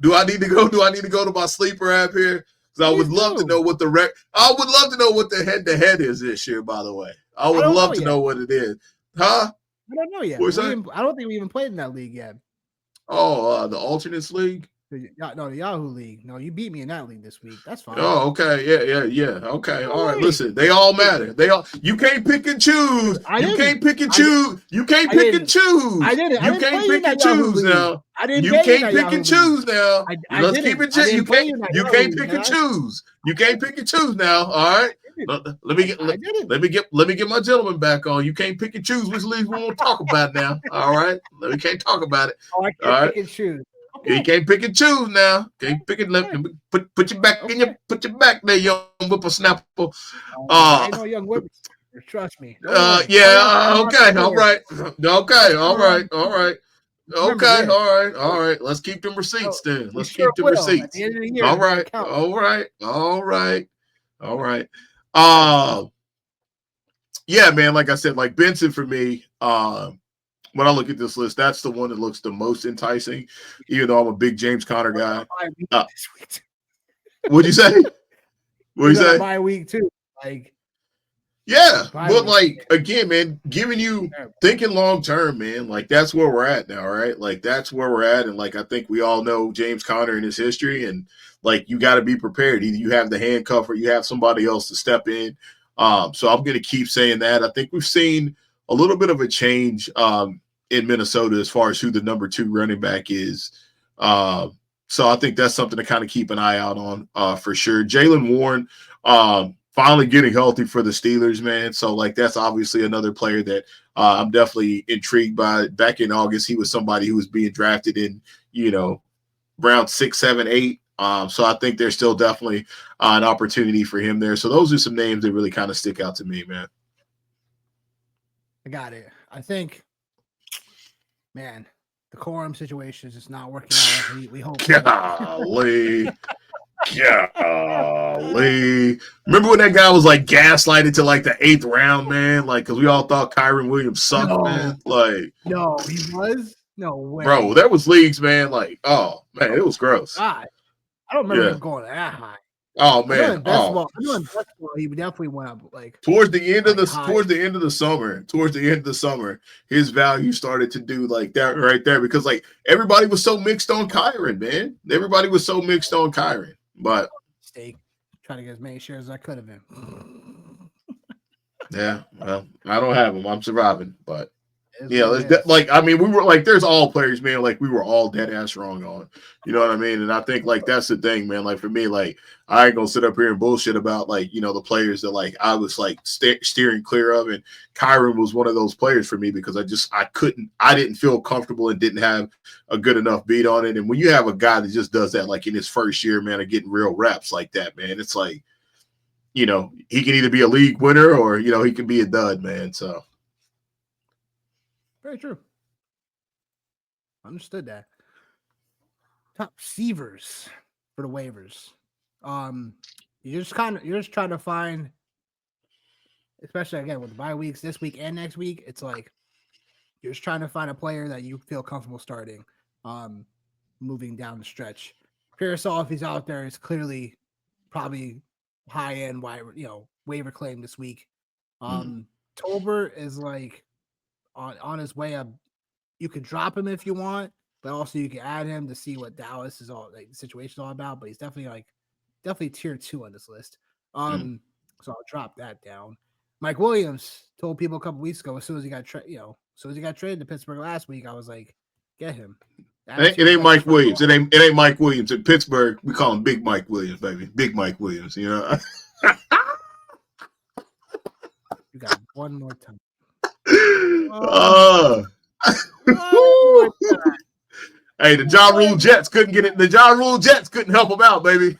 do I need to go to my sleeper app here? Because I would love to know what the head-to-head is this year, by the way. I would love to know what it is. Huh?
I don't know yet. I don't think we even played in that league yet.
Oh, the Alternates League?
No, the Yahoo League. No, you beat me in that league this week. That's fine.
Oh, okay. Yeah. Okay. All right. Listen, they all matter. You can't pick and choose. You can't pick and choose. You can't pick and choose.
I didn't.
You can't pick and choose now. You can't pick and choose now. Let's keep it. You can't pick and choose. You can't pick and choose now. All right. Let me get my gentleman back on. You can't pick and choose which league we want to talk about now. All right. We can't talk about it.
Oh, I can't pick and choose.
Okay. You can't pick and choose now. Can't pick and put your back in put your back there, young whippersnapper.
I know young whippersnapper. Trust me.
Yeah. Okay. All right. Okay. All right. All right. Let's keep them receipts then. Let's keep them receipts. All right. Yeah, man. Like I said, like Benson for me. When I look at this list, that's the one that looks the most enticing. Even though I'm a big James Conner guy. What'd you say? What'd you
He's on a
say?
bye week too. Like,
Yeah,
bye
but
week.
like again, man, giving you thinking long term, man. Like that's where we're at now, right? Like that's where we're at, and like I think we all know James Conner and his history, and like you got to be prepared. Either you have the handcuff or you have somebody else to step in. So I'm going to keep saying that. I think we've seen a little bit of a change in Minnesota as far as who the number 2 running back is. So I think that's something to kind of keep an eye out on for sure. Jaylen Warren. Finally getting healthy for the Steelers, man. So, like, that's obviously another player that I'm definitely intrigued by. Back in August, he was somebody who was being drafted in, round 6, 7, 8. So I think there's still definitely an opportunity for him there. So those are some names that really kind of stick out to me, man.
I got it. I think, man, the Corum situation is just not working out like we hope.
Golly. Golly. Remember when that guy was like gaslighted to like the 8th round, man? Like, because we all thought Kyron Williams sucked, man. Like,
no, he was no way,
bro. There was leagues, man. Like, oh man, it was gross.
God, I don't remember him going that high.
Oh man,
I know in basketball, he definitely went up like
towards the end of the summer, his value started to do like that right there because like everybody was so mixed on Kyron, man. Everybody was so mixed on Kyron, but
mistake trying to get as many shares as I could have been.
Yeah, well, I don't have him. I'm surviving, but yeah,
like
I mean, we were like, there's all players, man. Like we were all dead ass wrong on. You know what I mean? And I think like that's the thing, man. Like for me, like I ain't gonna sit up here and bullshit about like the players that like I was like steering clear of, and Kyron was one of those players for me because I didn't feel comfortable and didn't have a good enough beat on it. And when you have a guy that just does that, like in his first year, man, of getting real reps like that, man, it's like he can either be a league winner or he can be a dud, man. So.
Very true. Understood that. Top receivers for the waivers. You're just trying to find, especially again with the bye weeks this week and next week. It's like you're just trying to find a player that you feel comfortable starting. Moving down the stretch. Pearsall, if he's out there, is clearly probably high end waiver claim this week. Tolbert is like on his way up. You could drop him if you want, but also you can add him to see what Dallas is all like the situation is all about. But he's definitely tier 2 on this list. So I'll drop that down. Mike Williams told people a couple weeks ago, as soon as he got traded to Pittsburgh last week, I was like, get him.
It ain't Mike Williams. It ain't Mike Williams. In Pittsburgh, we call him Big Mike Williams, baby. Big Mike Williams,
You got one more time.
Hey, the Ja Rule Jets couldn't get it. The Ja Rule Jets couldn't help him out, baby.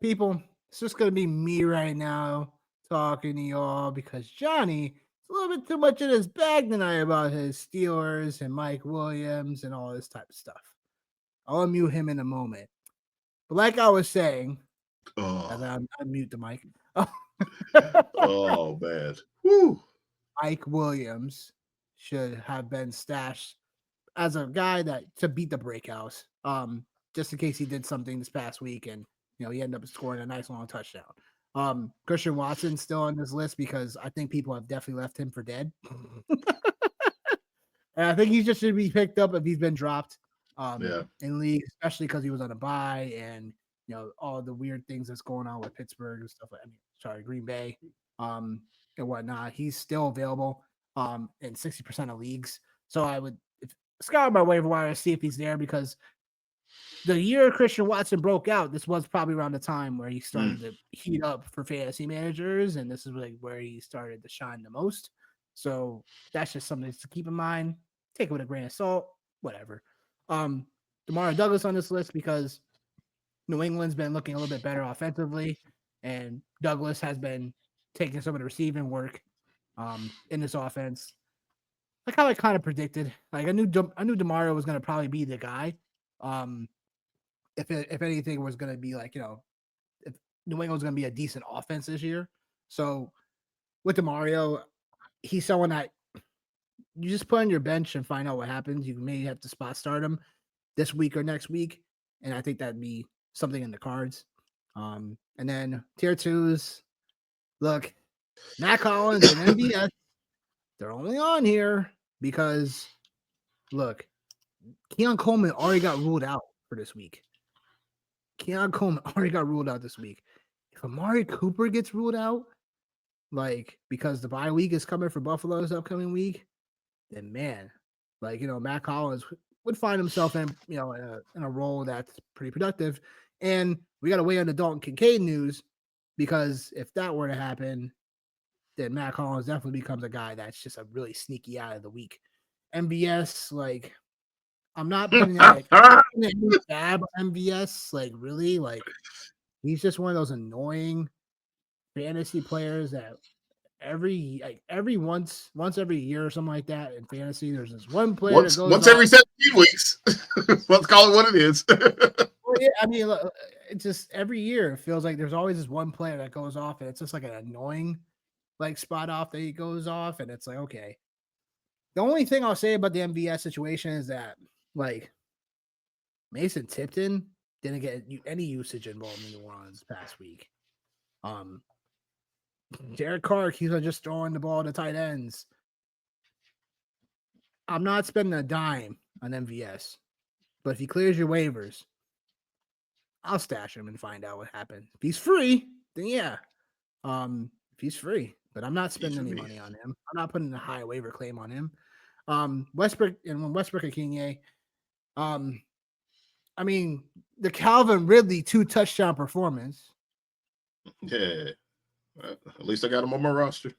People, it's just gonna be me right now talking to y'all because Johnny is a little bit too much in his bag tonight about his Steelers and Mike Williams and all this type of stuff. I'll unmute him in a moment. But like I was saying, as I unmute the mic.
Oh man. Woo.
Mike Williams should have been stashed as a guy to beat the breakouts. Just in case he did something this past week and he ended up scoring a nice long touchdown. Christian Watson still on this list because I think people have definitely left him for dead. And I think he just should be picked up if he's been dropped in league, especially because he was on a bye and all the weird things that's going on with Pittsburgh and stuff. Green Bay, and whatnot. He's still available in 60% of leagues. So I would scour my waiver wire to see if he's there because the year Christian Watson broke out, this was probably around the time where he started to heat up for fantasy managers, and this is like where he started to shine the most. So that's just something to keep in mind. Take it with a grain of salt, whatever. Demario Douglas on this list because New England's been looking a little bit better offensively, and Douglas has been taking some of the receiving work in this offense. Like how I kind of predicted. Like I knew Demario was going to probably be the guy. If anything was going to be like, if New England was going to be a decent offense this year. So with DeMario, he's someone that you just put on your bench and find out what happens. You may have to spot start him this week or next week, and I think that'd be something in the cards. And then tier twos, look, Matt Collins and MVS, they're only on here because look, Keon Coleman already got ruled out for this week. Keon Coleman already got ruled out this week. If Amari Cooper gets ruled out, like because the bye week is coming for Buffalo this upcoming week, then man, like Matt Collins would find himself in in a role that's pretty productive. And we got to wait on the Dalton Kincaid news because if that were to happen, then Matt Collins definitely becomes a guy that's just a really sneaky out of the week. MVS, like I'm not putting any bad MVS, like really, like he's just one of those annoying fantasy players that every once every year or something like that in fantasy, there's this one player that goes
once every 17 weeks. Let's call it what it is.
Well, yeah, I mean, it's just every year it feels like there's always this one player that goes off, and it's just like an annoying like spot off that he goes off, and it's like okay. The only thing I'll say about the MVS situation is that like Mason Tipton didn't get any usage involved in New Orleans past week. Derek Carr keeps on just throwing the ball to tight ends. I'm not spending a dime on MVS, but if he clears your waivers, I'll stash him and find out what happened. If he's free, then yeah. If he's free, but I'm not spending any money on him. I'm not putting a high waiver claim on him. Westbrook and King, I mean, the Calvin Ridley 2 touchdown performance.
Yeah. At least I got him on my roster.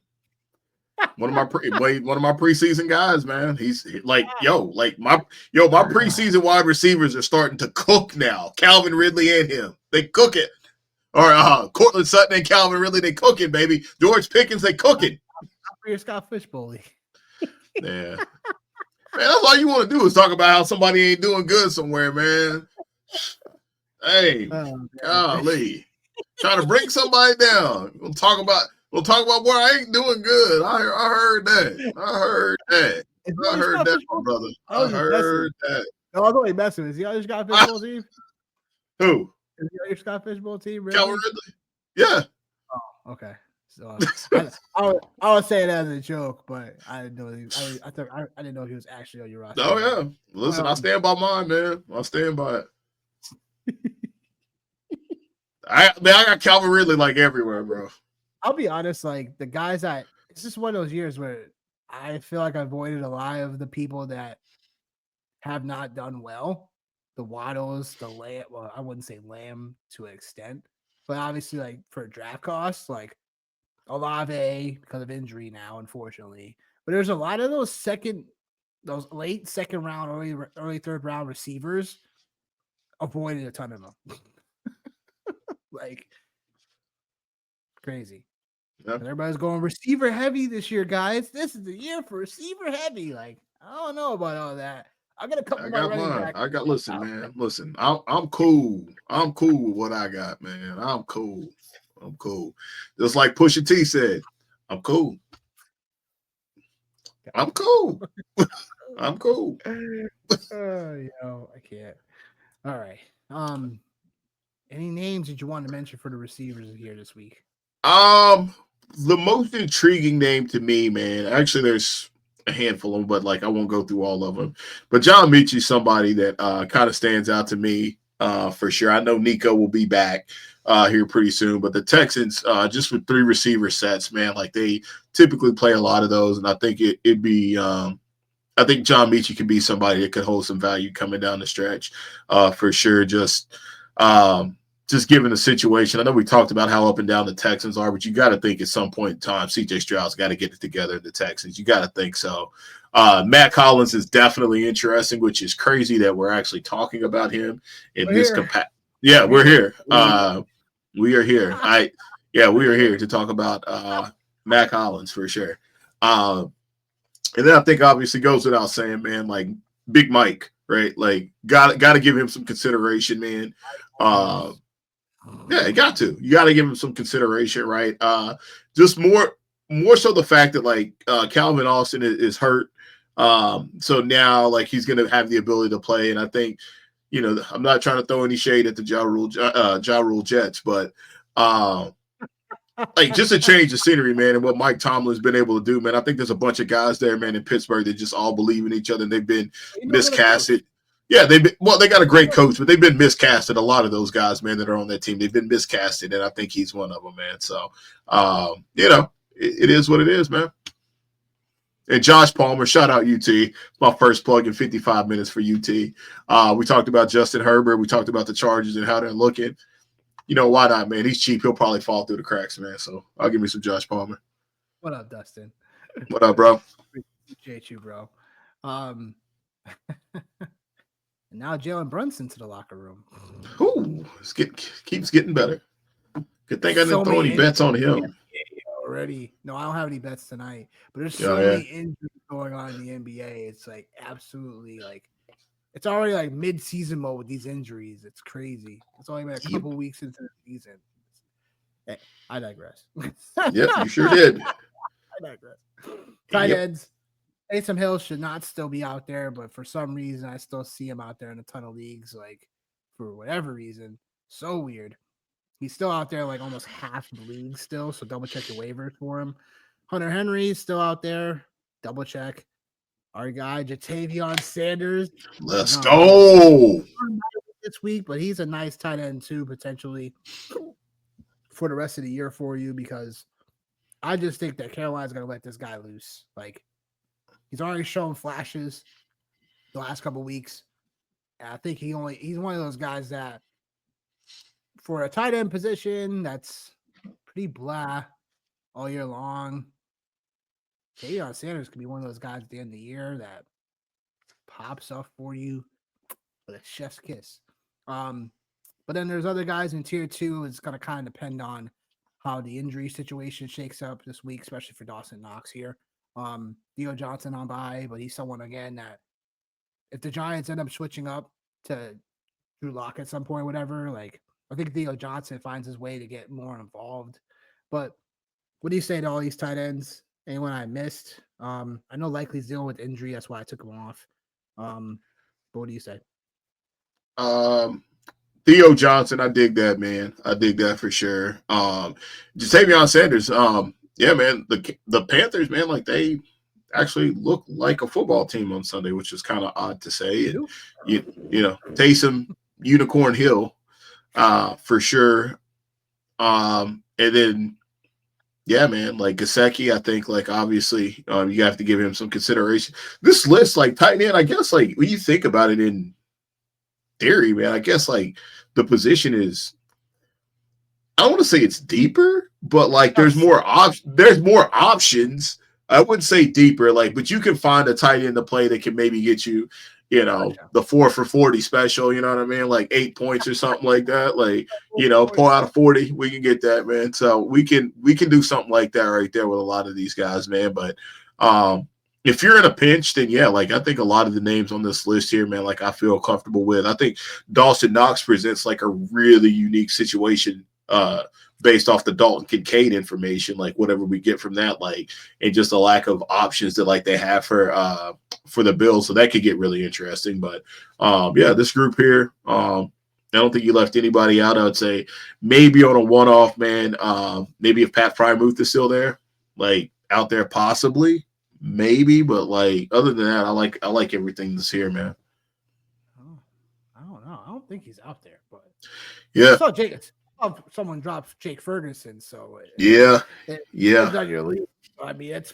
One of my preseason guys, man. He's like, my preseason wide receivers are starting to cook now. Calvin Ridley and him, they cook it. Or Cortland Sutton and Calvin Ridley, they cooking, baby. George Pickens, they cooking.
For your Scott Fishbowl.
Yeah, man, that's all you want to do is talk about how somebody ain't doing good somewhere, man. Hey, golly, trying to bring somebody down. We'll talk about where I ain't doing good. I heard that. I heard that, my brother. I heard that.
No, I'm only messing. Is he on your Scott Fishbowl team?
Who?
Is he on your Scott Fishbowl team? Really?
Calvin Ridley? Yeah.
Oh, okay. So I would say it as a joke, but I didn't know. I didn't know he was actually on your roster.
Oh yeah. Listen, I stand by mine, man. I stand by it. I got Calvin Ridley like everywhere, bro.
I'll be honest, like the guys that it's just one of those years where I feel like I avoided a lot of the people that have not done well. The Waddles, the Lamb. Well, I wouldn't say Lamb to an extent, but obviously, like for draft costs, like Olave because of injury now, unfortunately. But there's a lot of those late second round, early third round receivers. Avoided a ton of them. Like crazy. Yep. And everybody's going receiver heavy this year, guys. This is the year for receiver heavy. Like, I don't know about all that. I got a couple of running backs.
Listen, man. Listen, I'm cool. I'm cool with what I got, man. I'm cool. Just like Pusha T said, I'm cool. I'm cool. I'm cool.
I can't. All right. Any names that you want to mention for the receivers here this week?
The most intriguing name to me, man. Actually, there's a handful of them, but like I won't go through all of them. But John Metchie's somebody that kind of stands out to me for sure. I know Nico will be back here pretty soon, but the Texans, just with 3 receiver sets, man, like they typically play a lot of those, and I think it'd be. I think John Metchie could be somebody that could hold some value coming down the stretch, for sure. Just given the situation, I know we talked about how up and down the Texans are, but you got to think at some point in time, C.J. Stroud's got to get it together in the Texans. You got to think so. Matt Collins is definitely interesting, which is crazy that we're actually talking about him in this capacity. Yeah, we're here. We are here. We are here to talk about Matt Collins for sure. And then I think obviously goes without saying, man, like Big Mike, right? Like got to give him some consideration, man. Yeah, you got to. You got to give him some consideration, right? Just more so the fact that like Calvin Austin is hurt. So now like he's going to have the ability to play, and I think I'm not trying to throw any shade at the Ja Rule Jets, but like just to change the scenery, man, and what Mike Tomlin's been able to do, man. I think there's a bunch of guys there, man, in Pittsburgh that just all believe in each other, and they've been miscasted. Yeah, they got a great coach, but they've been miscasted. A lot of those guys, man, that are on that team, they've been miscasted, and I think he's one of them, man. So, it is what it is, man. And Josh Palmer, shout out UT. My first plug in 55 minutes for UT. We talked about Justin Herbert. We talked about the Chargers and how they're looking. Why not, man? He's cheap. He'll probably fall through the cracks, man. So I'll give me some Josh Palmer.
What up, Dustin?
What up, bro?
Appreciate you, bro. And now Jalen Brunson to the locker room.
Ooh, keeps getting better. Good thing I didn't throw any bets on him.
Already. No, I don't have any bets tonight. But there's so many injuries going on in the NBA. It's like absolutely like it's already like mid-season mode with these injuries. It's crazy. It's only been a couple weeks into the season. I digress.
Yep, you sure did.
I digress. Tight ends. Taysom Hill should not still be out there, but for some reason, I still see him out there in a ton of leagues. Like for whatever reason, so weird. He's still out there, like almost half the league still. So double check your waivers for him. Hunter Henry's still out there. Double check. Our guy Jatavion Sanders.
Let's go
this week, but he's a nice tight end too, potentially for the rest of the year for you, because I just think that Carolina's gonna let this guy loose. Like he's already shown flashes the last couple of weeks. And I think he's one of those guys that for a tight end position that's pretty blah all year long. Jatavion Sanders could be one of those guys at the end of the year that pops up for you with a chef's kiss. But then there's other guys in tier 2. It's going to kind of depend on how the injury situation shakes up this week, especially for Dawson Knox here. Theo Johnson on bye, but he's someone again that if the Giants end up switching up to Drew Lock at some point, whatever, like I think Theo Johnson finds his way to get more involved. But what do you say to all these tight ends? Anyone I missed? I know Likely's dealing with injury. That's why I took him off. But what do you say?
Theo Johnson, I dig that, man. I dig that for sure. Jatavion Sanders, yeah, man. The Panthers, man, like they actually look like a football team on Sunday, which is kind of odd to say. And Taysom Unicorn Hill, for sure. And then yeah, man, like Gesicki, I think, like, obviously, you have to give him some consideration. This list, like, tight end, I guess, like, when you think about it in theory, man, I guess, like, the position is, I don't want to say it's deeper, but, like, there's more options. I wouldn't say deeper, like, but you can find a tight end to play that can maybe get you, the 4 for 40 special, you know what I mean? Like 8 points or something like that. Like, pull out a 40, we can get that, man. So we can do something like that right there with a lot of these guys, man. But if you're in a pinch, then yeah, like I think a lot of the names on this list here, man, like I feel comfortable with. I think Dawson Knox presents like a really unique situation based off the Dalton Kincaid information, like whatever we get from that, like, and just a lack of options that like they have for the Bills. So that could get really interesting. But yeah, this group here, I don't think you left anybody out. I would say maybe on a one-off, man. Maybe if Pat Frymuth is still there, like out there possibly, maybe. But like other than that, I like everything that's here, man.
Oh, I don't know. I don't think he's out there, but
yeah.
I saw someone dropped Jake Ferguson, so
yeah.
on your league. I mean, it's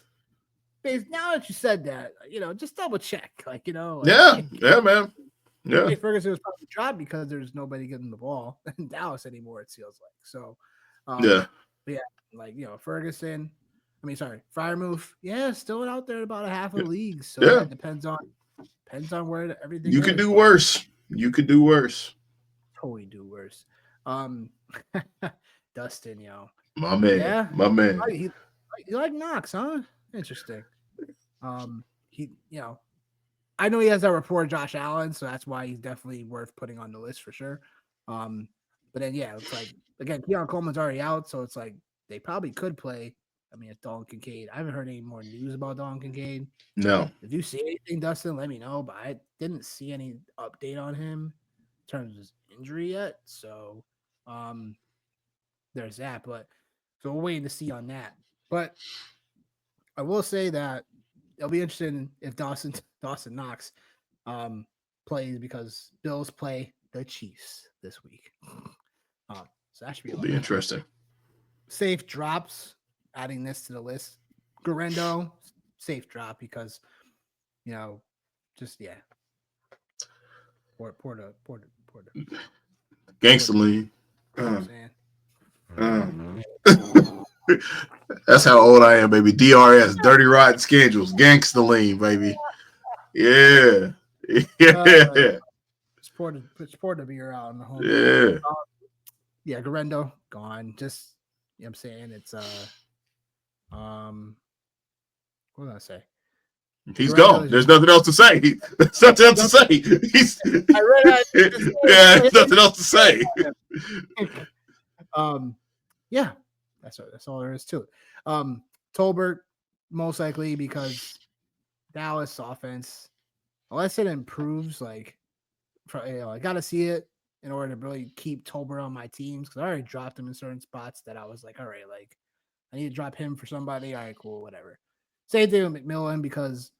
now that you said that, just double check, like,
yeah, man. Yeah,
Jake Ferguson was probably dropped because there's nobody getting the ball in Dallas anymore. It feels like so. But yeah, like Ferguson. I mean, sorry, Fryermuth. Yeah, still out there about a half of the league. So yeah, it depends on where everything.
You could do worse. You could do worse.
Totally do worse. Dustin,
my man.
Yeah,
my man.
You like Knox, huh? Interesting. He, I know he has that rapport with Josh Allen, so that's why he's definitely worth putting on the list for sure. But But then yeah, it's like again, Keon Coleman's already out, so it's like they probably could play. I mean, it's Dalton Kincaid. I haven't heard any more news about Dalton Kincaid.
No.
If you see anything, Dustin, let me know. But I didn't see any update on him in terms of his injury yet. So there's that. But so we're waiting to see on that. But I will say that it'll be interesting if Dawson Knox plays because Bills play the Chiefs this week. So that should be a
Will
lot
be
of fun.
interesting.
Safe drops, adding this to the list. Garendo, safe drop because just yeah. Porta.
Gangsta lean.
You know what I'm saying?
That's how old I am, baby. DRS, Dirty Rotten Schedules, Gangsta lean, baby. Yeah. Yeah.
It's Porta beer out in the home.
Yeah.
Yeah, Garendo gone. Just I'm saying it's what did I say?
He's gone. There's nothing else to say. There's nothing else to say. He's
I read out.
yeah, there's nothing else to say.
Yeah, that's all there is to it. Tolbert most likely because Dallas offense, unless it improves, like I got to see it in order to really keep Tolbert on my teams because I already dropped him in certain spots that I was like, all right, like I need to drop him for somebody. All right, cool, whatever. Same thing with McMillan because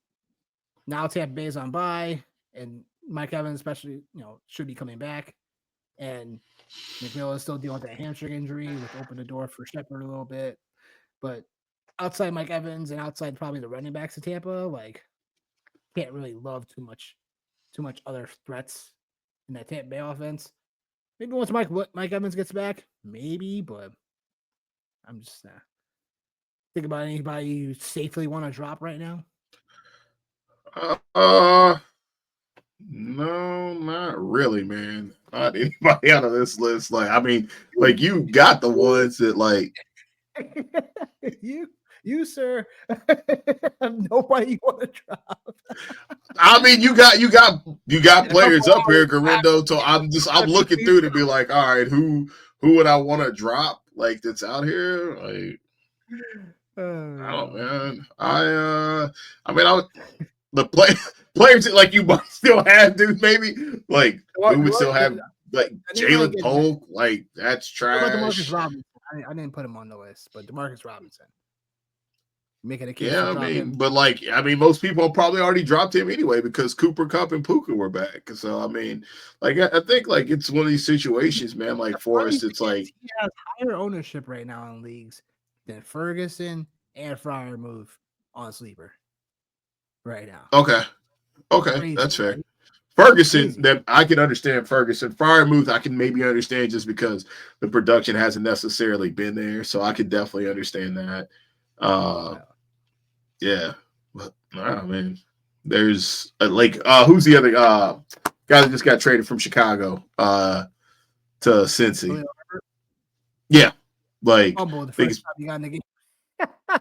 now Tampa Bay's on bye and Mike Evans especially, should be coming back and McMillan is still dealing with that hamstring injury, which opened the door for Shepard a little bit. But outside Mike Evans and outside probably the running backs of Tampa, like can't really love too much other threats in that Tampa Bay offense. Maybe once Mike Evans gets back, maybe, but I'm just think about anybody you safely want to drop right now.
No, not really, man. Not anybody out of this list. Like, I mean, like you got the ones that like
you sir have nobody you want to drop.
I mean, you got players up here, Garindo. So I'm looking through to be like, all right, who would I want to drop like that's out here? Like, I don't, man. I mean, the players like you might still have, dude. Maybe like we would still have like Jalen Polk. Like that's trash.
What about DeMarcus Robinson? I didn't put him on the list, but DeMarcus Robinson. Making a case
Yeah,
to
I
drop
mean,
him.
but like, I mean, most people probably already dropped him anyway because Cooper Cup and Puka were back. So I mean, like, I think like it's one of these situations, man. Like Forrest, it's like
he has higher ownership right now in leagues than Ferguson and Fryer move on sleeper right now.
okay,
Crazy,
that's fair.
right?
Ferguson,
Crazy.
that I can understand. Ferguson, Fryermuth, I can maybe understand just because the production hasn't necessarily been there. So I could definitely understand that. Yeah, but I mean, there's who's the other guy that just got traded from Chicago to Cincy? Yeah, like
The first time you got in the game.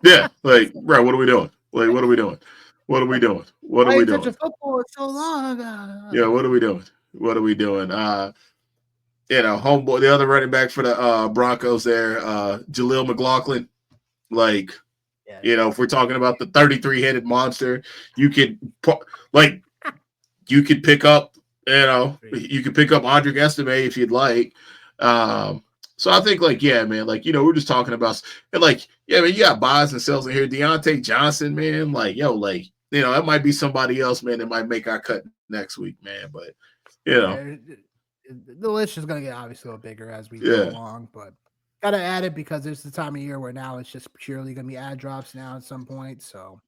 yeah, like right. What are we doing? Like, what are we doing? What are we doing? What are we doing?
Football so long ago.
Yeah, what are we doing? What are we doing? Homeboy, the other running back for the Broncos there, Jaleel McLaughlin. Like, if we're talking about the 33-headed monster, you could pick up, you could pick up Audric Estime if you'd like. So I think man, we're just talking about and man, you got buys and sells in here. Deontay Johnson, man, that might be somebody else, man, that might make our cut next week, man. But
the list is gonna get obviously a little bigger as we go along, but gotta add it because it's the time of year where now it's just purely gonna be ad drops now at some point. So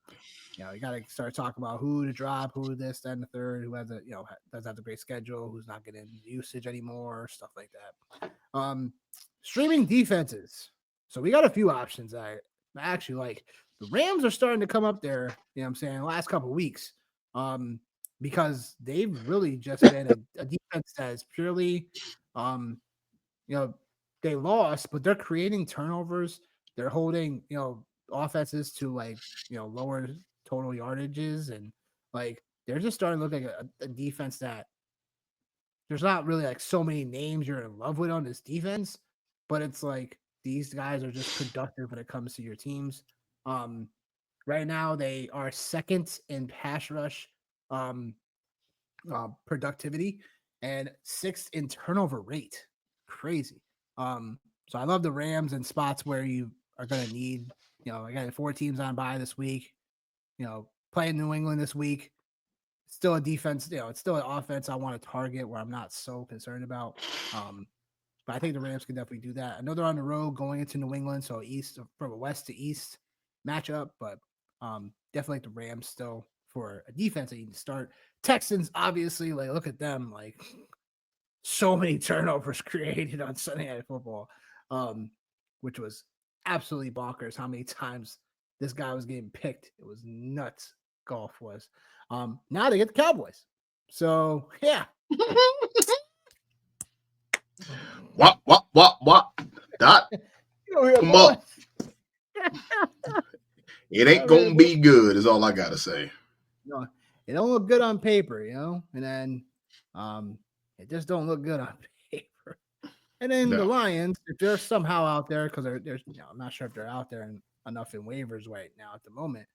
you gotta start talking about who to drop, who this, that, and the third, who has doesn't have a great schedule, who's not getting usage anymore, stuff like that. Streaming defenses. So we got a few options I actually like. The Rams are starting to come up there, I'm saying, last couple of weeks. Because they've really just been a defense that is purely they lost, but they're creating turnovers. They're holding, offenses to lower total yardages and they're just starting to look like a defense that there's not really like so many names you're in love with on this defense, but it's like these guys are just productive when it comes to your teams. Um, right now they are second in pass rush um, productivity and sixth in turnover rate. Crazy. So I love the Rams in spots where you are going to need, I got 4 teams on bye this week, playing New England this week. Still a defense, it's still an offense I want to target where I'm not so concerned about. But I think the Rams can definitely do that. I know they're on the road going into New England, so east from a west to east matchup, but definitely like the Rams still for a defense that you can start. Texans, obviously, like look at them, like so many turnovers created on Sunday Night Football, which was absolutely bonkers. How many times this guy was getting picked? It was nuts. Golf was. Now they get the Cowboys. So yeah.
What? Dot. Come up. It ain't gonna be good, is all I gotta say.
No, it don't look good on paper, and then it just don't look good on paper. And then the Lions, if they're somehow out there, because there's I'm not sure if they're out there enough in waivers right now at the moment,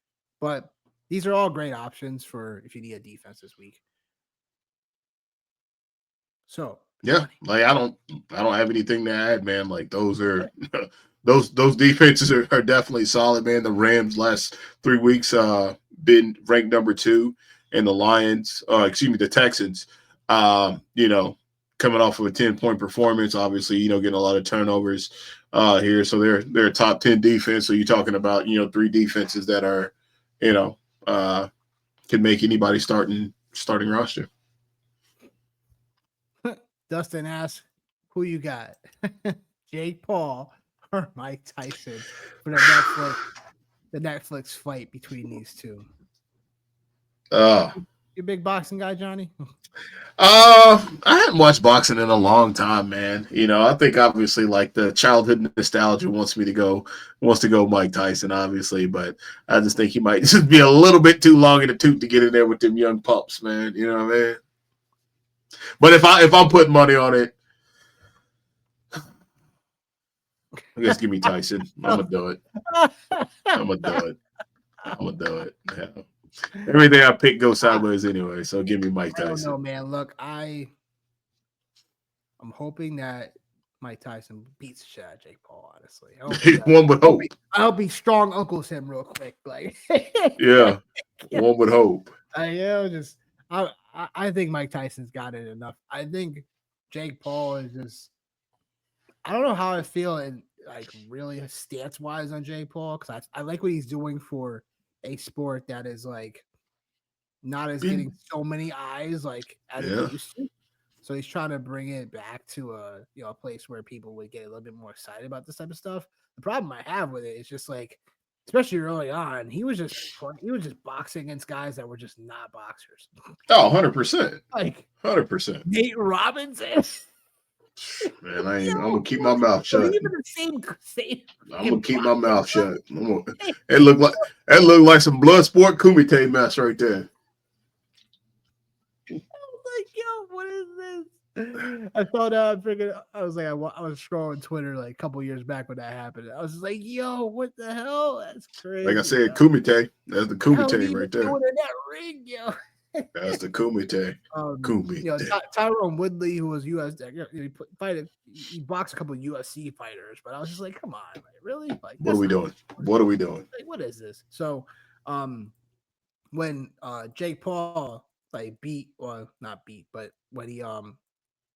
but these are all great options for if you need a defense this week. So
yeah, like I don't have anything to add, man. Like those are those defenses are definitely solid, man. The Rams last 3 weeks been ranked number 2, and the Lions, the Texans, coming off of a 10-point performance, obviously, getting a lot of turnovers here. So they're a top 10 defense. So you're talking about, 3 defenses that are, can make anybody starting roster.
Dustin asks, who you got? Jake Paul or Mike Tyson for the Netflix fight between these two? You a big boxing guy, Johnny?
I haven't watched boxing in a long time, man. I think obviously like the childhood nostalgia wants to go Mike Tyson, obviously, but I just think he might just be a little bit too long in the tooth to get in there with them young pups, man. You know what I mean? But if I'm putting money on it, I guess give me Tyson. I'm gonna do it. Yeah. Everything I pick goes sideways anyway, so give me Mike Tyson.
I don't know, man. Look, I'm hoping that Mike Tyson beats the shit out of Jake Paul, honestly.
One would hope.
I hope he strong uncles him real quick. Like
yeah. One would hope.
I think Mike Tyson's got it enough. I think Jake Paul is just I don't know how I feel in like really stance wise on Jake Paul because I like what he's doing for a sport that is like not as getting so many eyes like as it used to. So he's trying to bring it back to a place where people would get a little bit more excited about this type of stuff. The problem I have with it is just like, especially early on, he was just boxing against guys that were just not boxers.
Oh, 100%.
Like
100%.
Nate Robinson.
Man, I'm gonna keep my mouth shut.
Even the same
I'm gonna keep my mouth shut. It looked like some blood sport kumite mess right there.
I was like, yo, what is this? I thought I was like, I was scrolling Twitter like a couple years back when that happened. I was just like, yo, what the hell? That's crazy.
Like I said, kumite. That's the kumite right there.
Doing in that ring, yo.
That's the kumite.
Tyrone Woodley, who was he boxed a couple of UFC fighters, but I was just like, come on, like, really? Like,
what are we doing? What are we doing?
Like, what is this? So, when Jake Paul like not beat, but when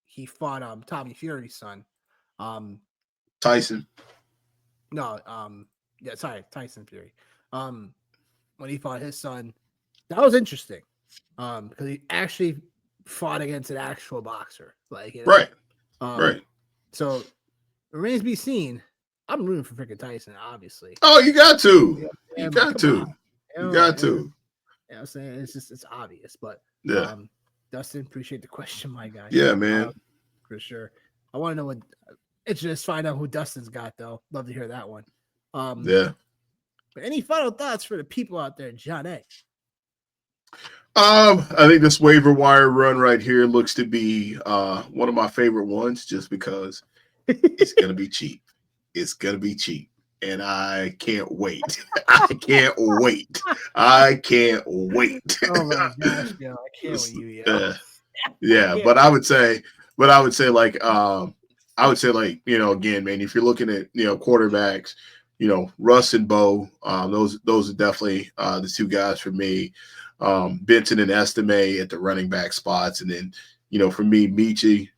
he fought Tommy Fury's son,
Tyson.
No, Tyson Fury. When he fought his son, that was interesting. Because he actually fought against an actual boxer. Like
right.
So it remains to be seen. I'm rooting for freaking Tyson, obviously.
Oh, you got to. You got to. You got to.
You know what I'm saying? It's obvious. But
yeah.
Dustin, appreciate the question, my guy.
Yeah, man.
For sure. I want to know what it's just find out who Dustin's got, though. Love to hear that one.
Yeah.
But any final thoughts for the people out there, John A?
I think this waiver wire run right here looks to be one of my favorite ones, just because it's gonna be cheap. It's gonna be cheap, and I can't wait. I can't wait. I can't wait.
Oh my gosh, yo, I can't with you, yo.
uh,
I
yeah,
can't.
I would say like again, man, if you're looking at quarterbacks, Russ and Bo, those are definitely the two guys for me. Benton and Estime at the running back spots, and then for me, Michi,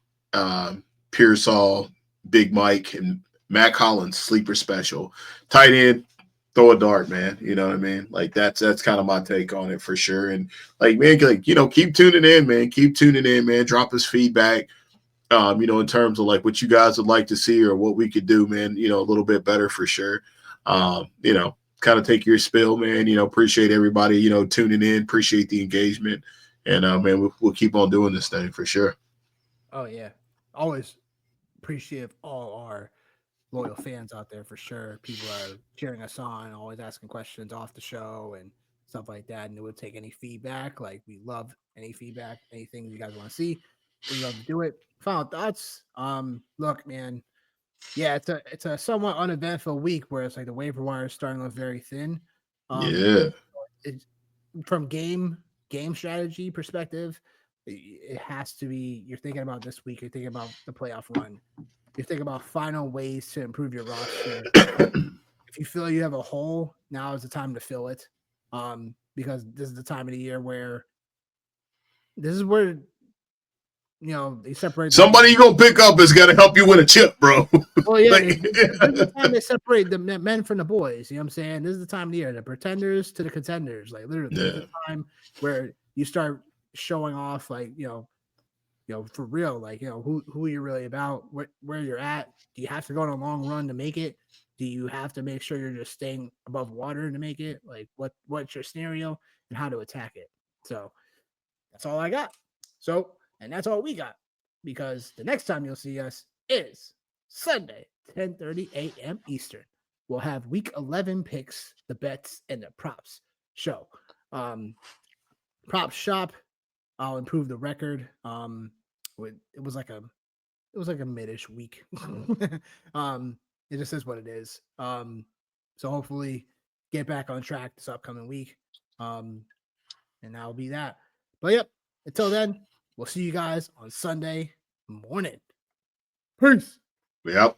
Pearsall, Big Mike, and Matt Collins, sleeper special. Tight end, throw a dart, man. You know what I mean? Like that's kind of my take on it for sure. And like, man, like, keep tuning in, man. Keep tuning in, man. Drop us feedback. In terms of like what you guys would like to see or what we could do, man, a little bit better for sure. Kind of take your spill, man. Appreciate everybody, tuning in, appreciate the engagement. And man, we'll keep on doing this thing for sure.
Oh yeah, always appreciate all our loyal fans out there for sure. People are cheering us on, always asking questions off the show and stuff like that. And we'll take any feedback. Like we love any feedback, anything you guys want to see. We love to do it. Final thoughts. Look, man. Yeah, it's a somewhat uneventful week where it's like the waiver wire is starting to look very thin.
Yeah.
It's from game strategy perspective, it has to be you're thinking about this week, you're thinking about the playoff run, you're thinking about final ways to improve your roster. If you feel you have a hole, now is the time to fill it. Because this is the time of the year where this is where they separate the
Somebody you gonna pick up is gonna help you win a chip, bro.
well, yeah,
Like,
this is the time they separate the men from the boys. You know what I'm saying? This is the time of the year, the pretenders to the contenders. Like literally, this is
yeah.
the time where you start showing off, like for real, like who you're really about, where you're at. Do you have to go on a long run to make it? Do you have to make sure you're just staying above water to make it? Like what's your scenario and how to attack it? So that's all I got. So, and that's all we got because the next time you'll see us is Sunday, 10:30 a.m. Eastern. We'll have week 11 picks, the bets, and the props show. Um, Prop shop, I'll improve the record. It was like a mid-ish week. um, it just is what it is. So hopefully get back on track this upcoming week. And that'll be that. But yep, until then, we'll see you guys on Sunday morning. Peace.
Yep.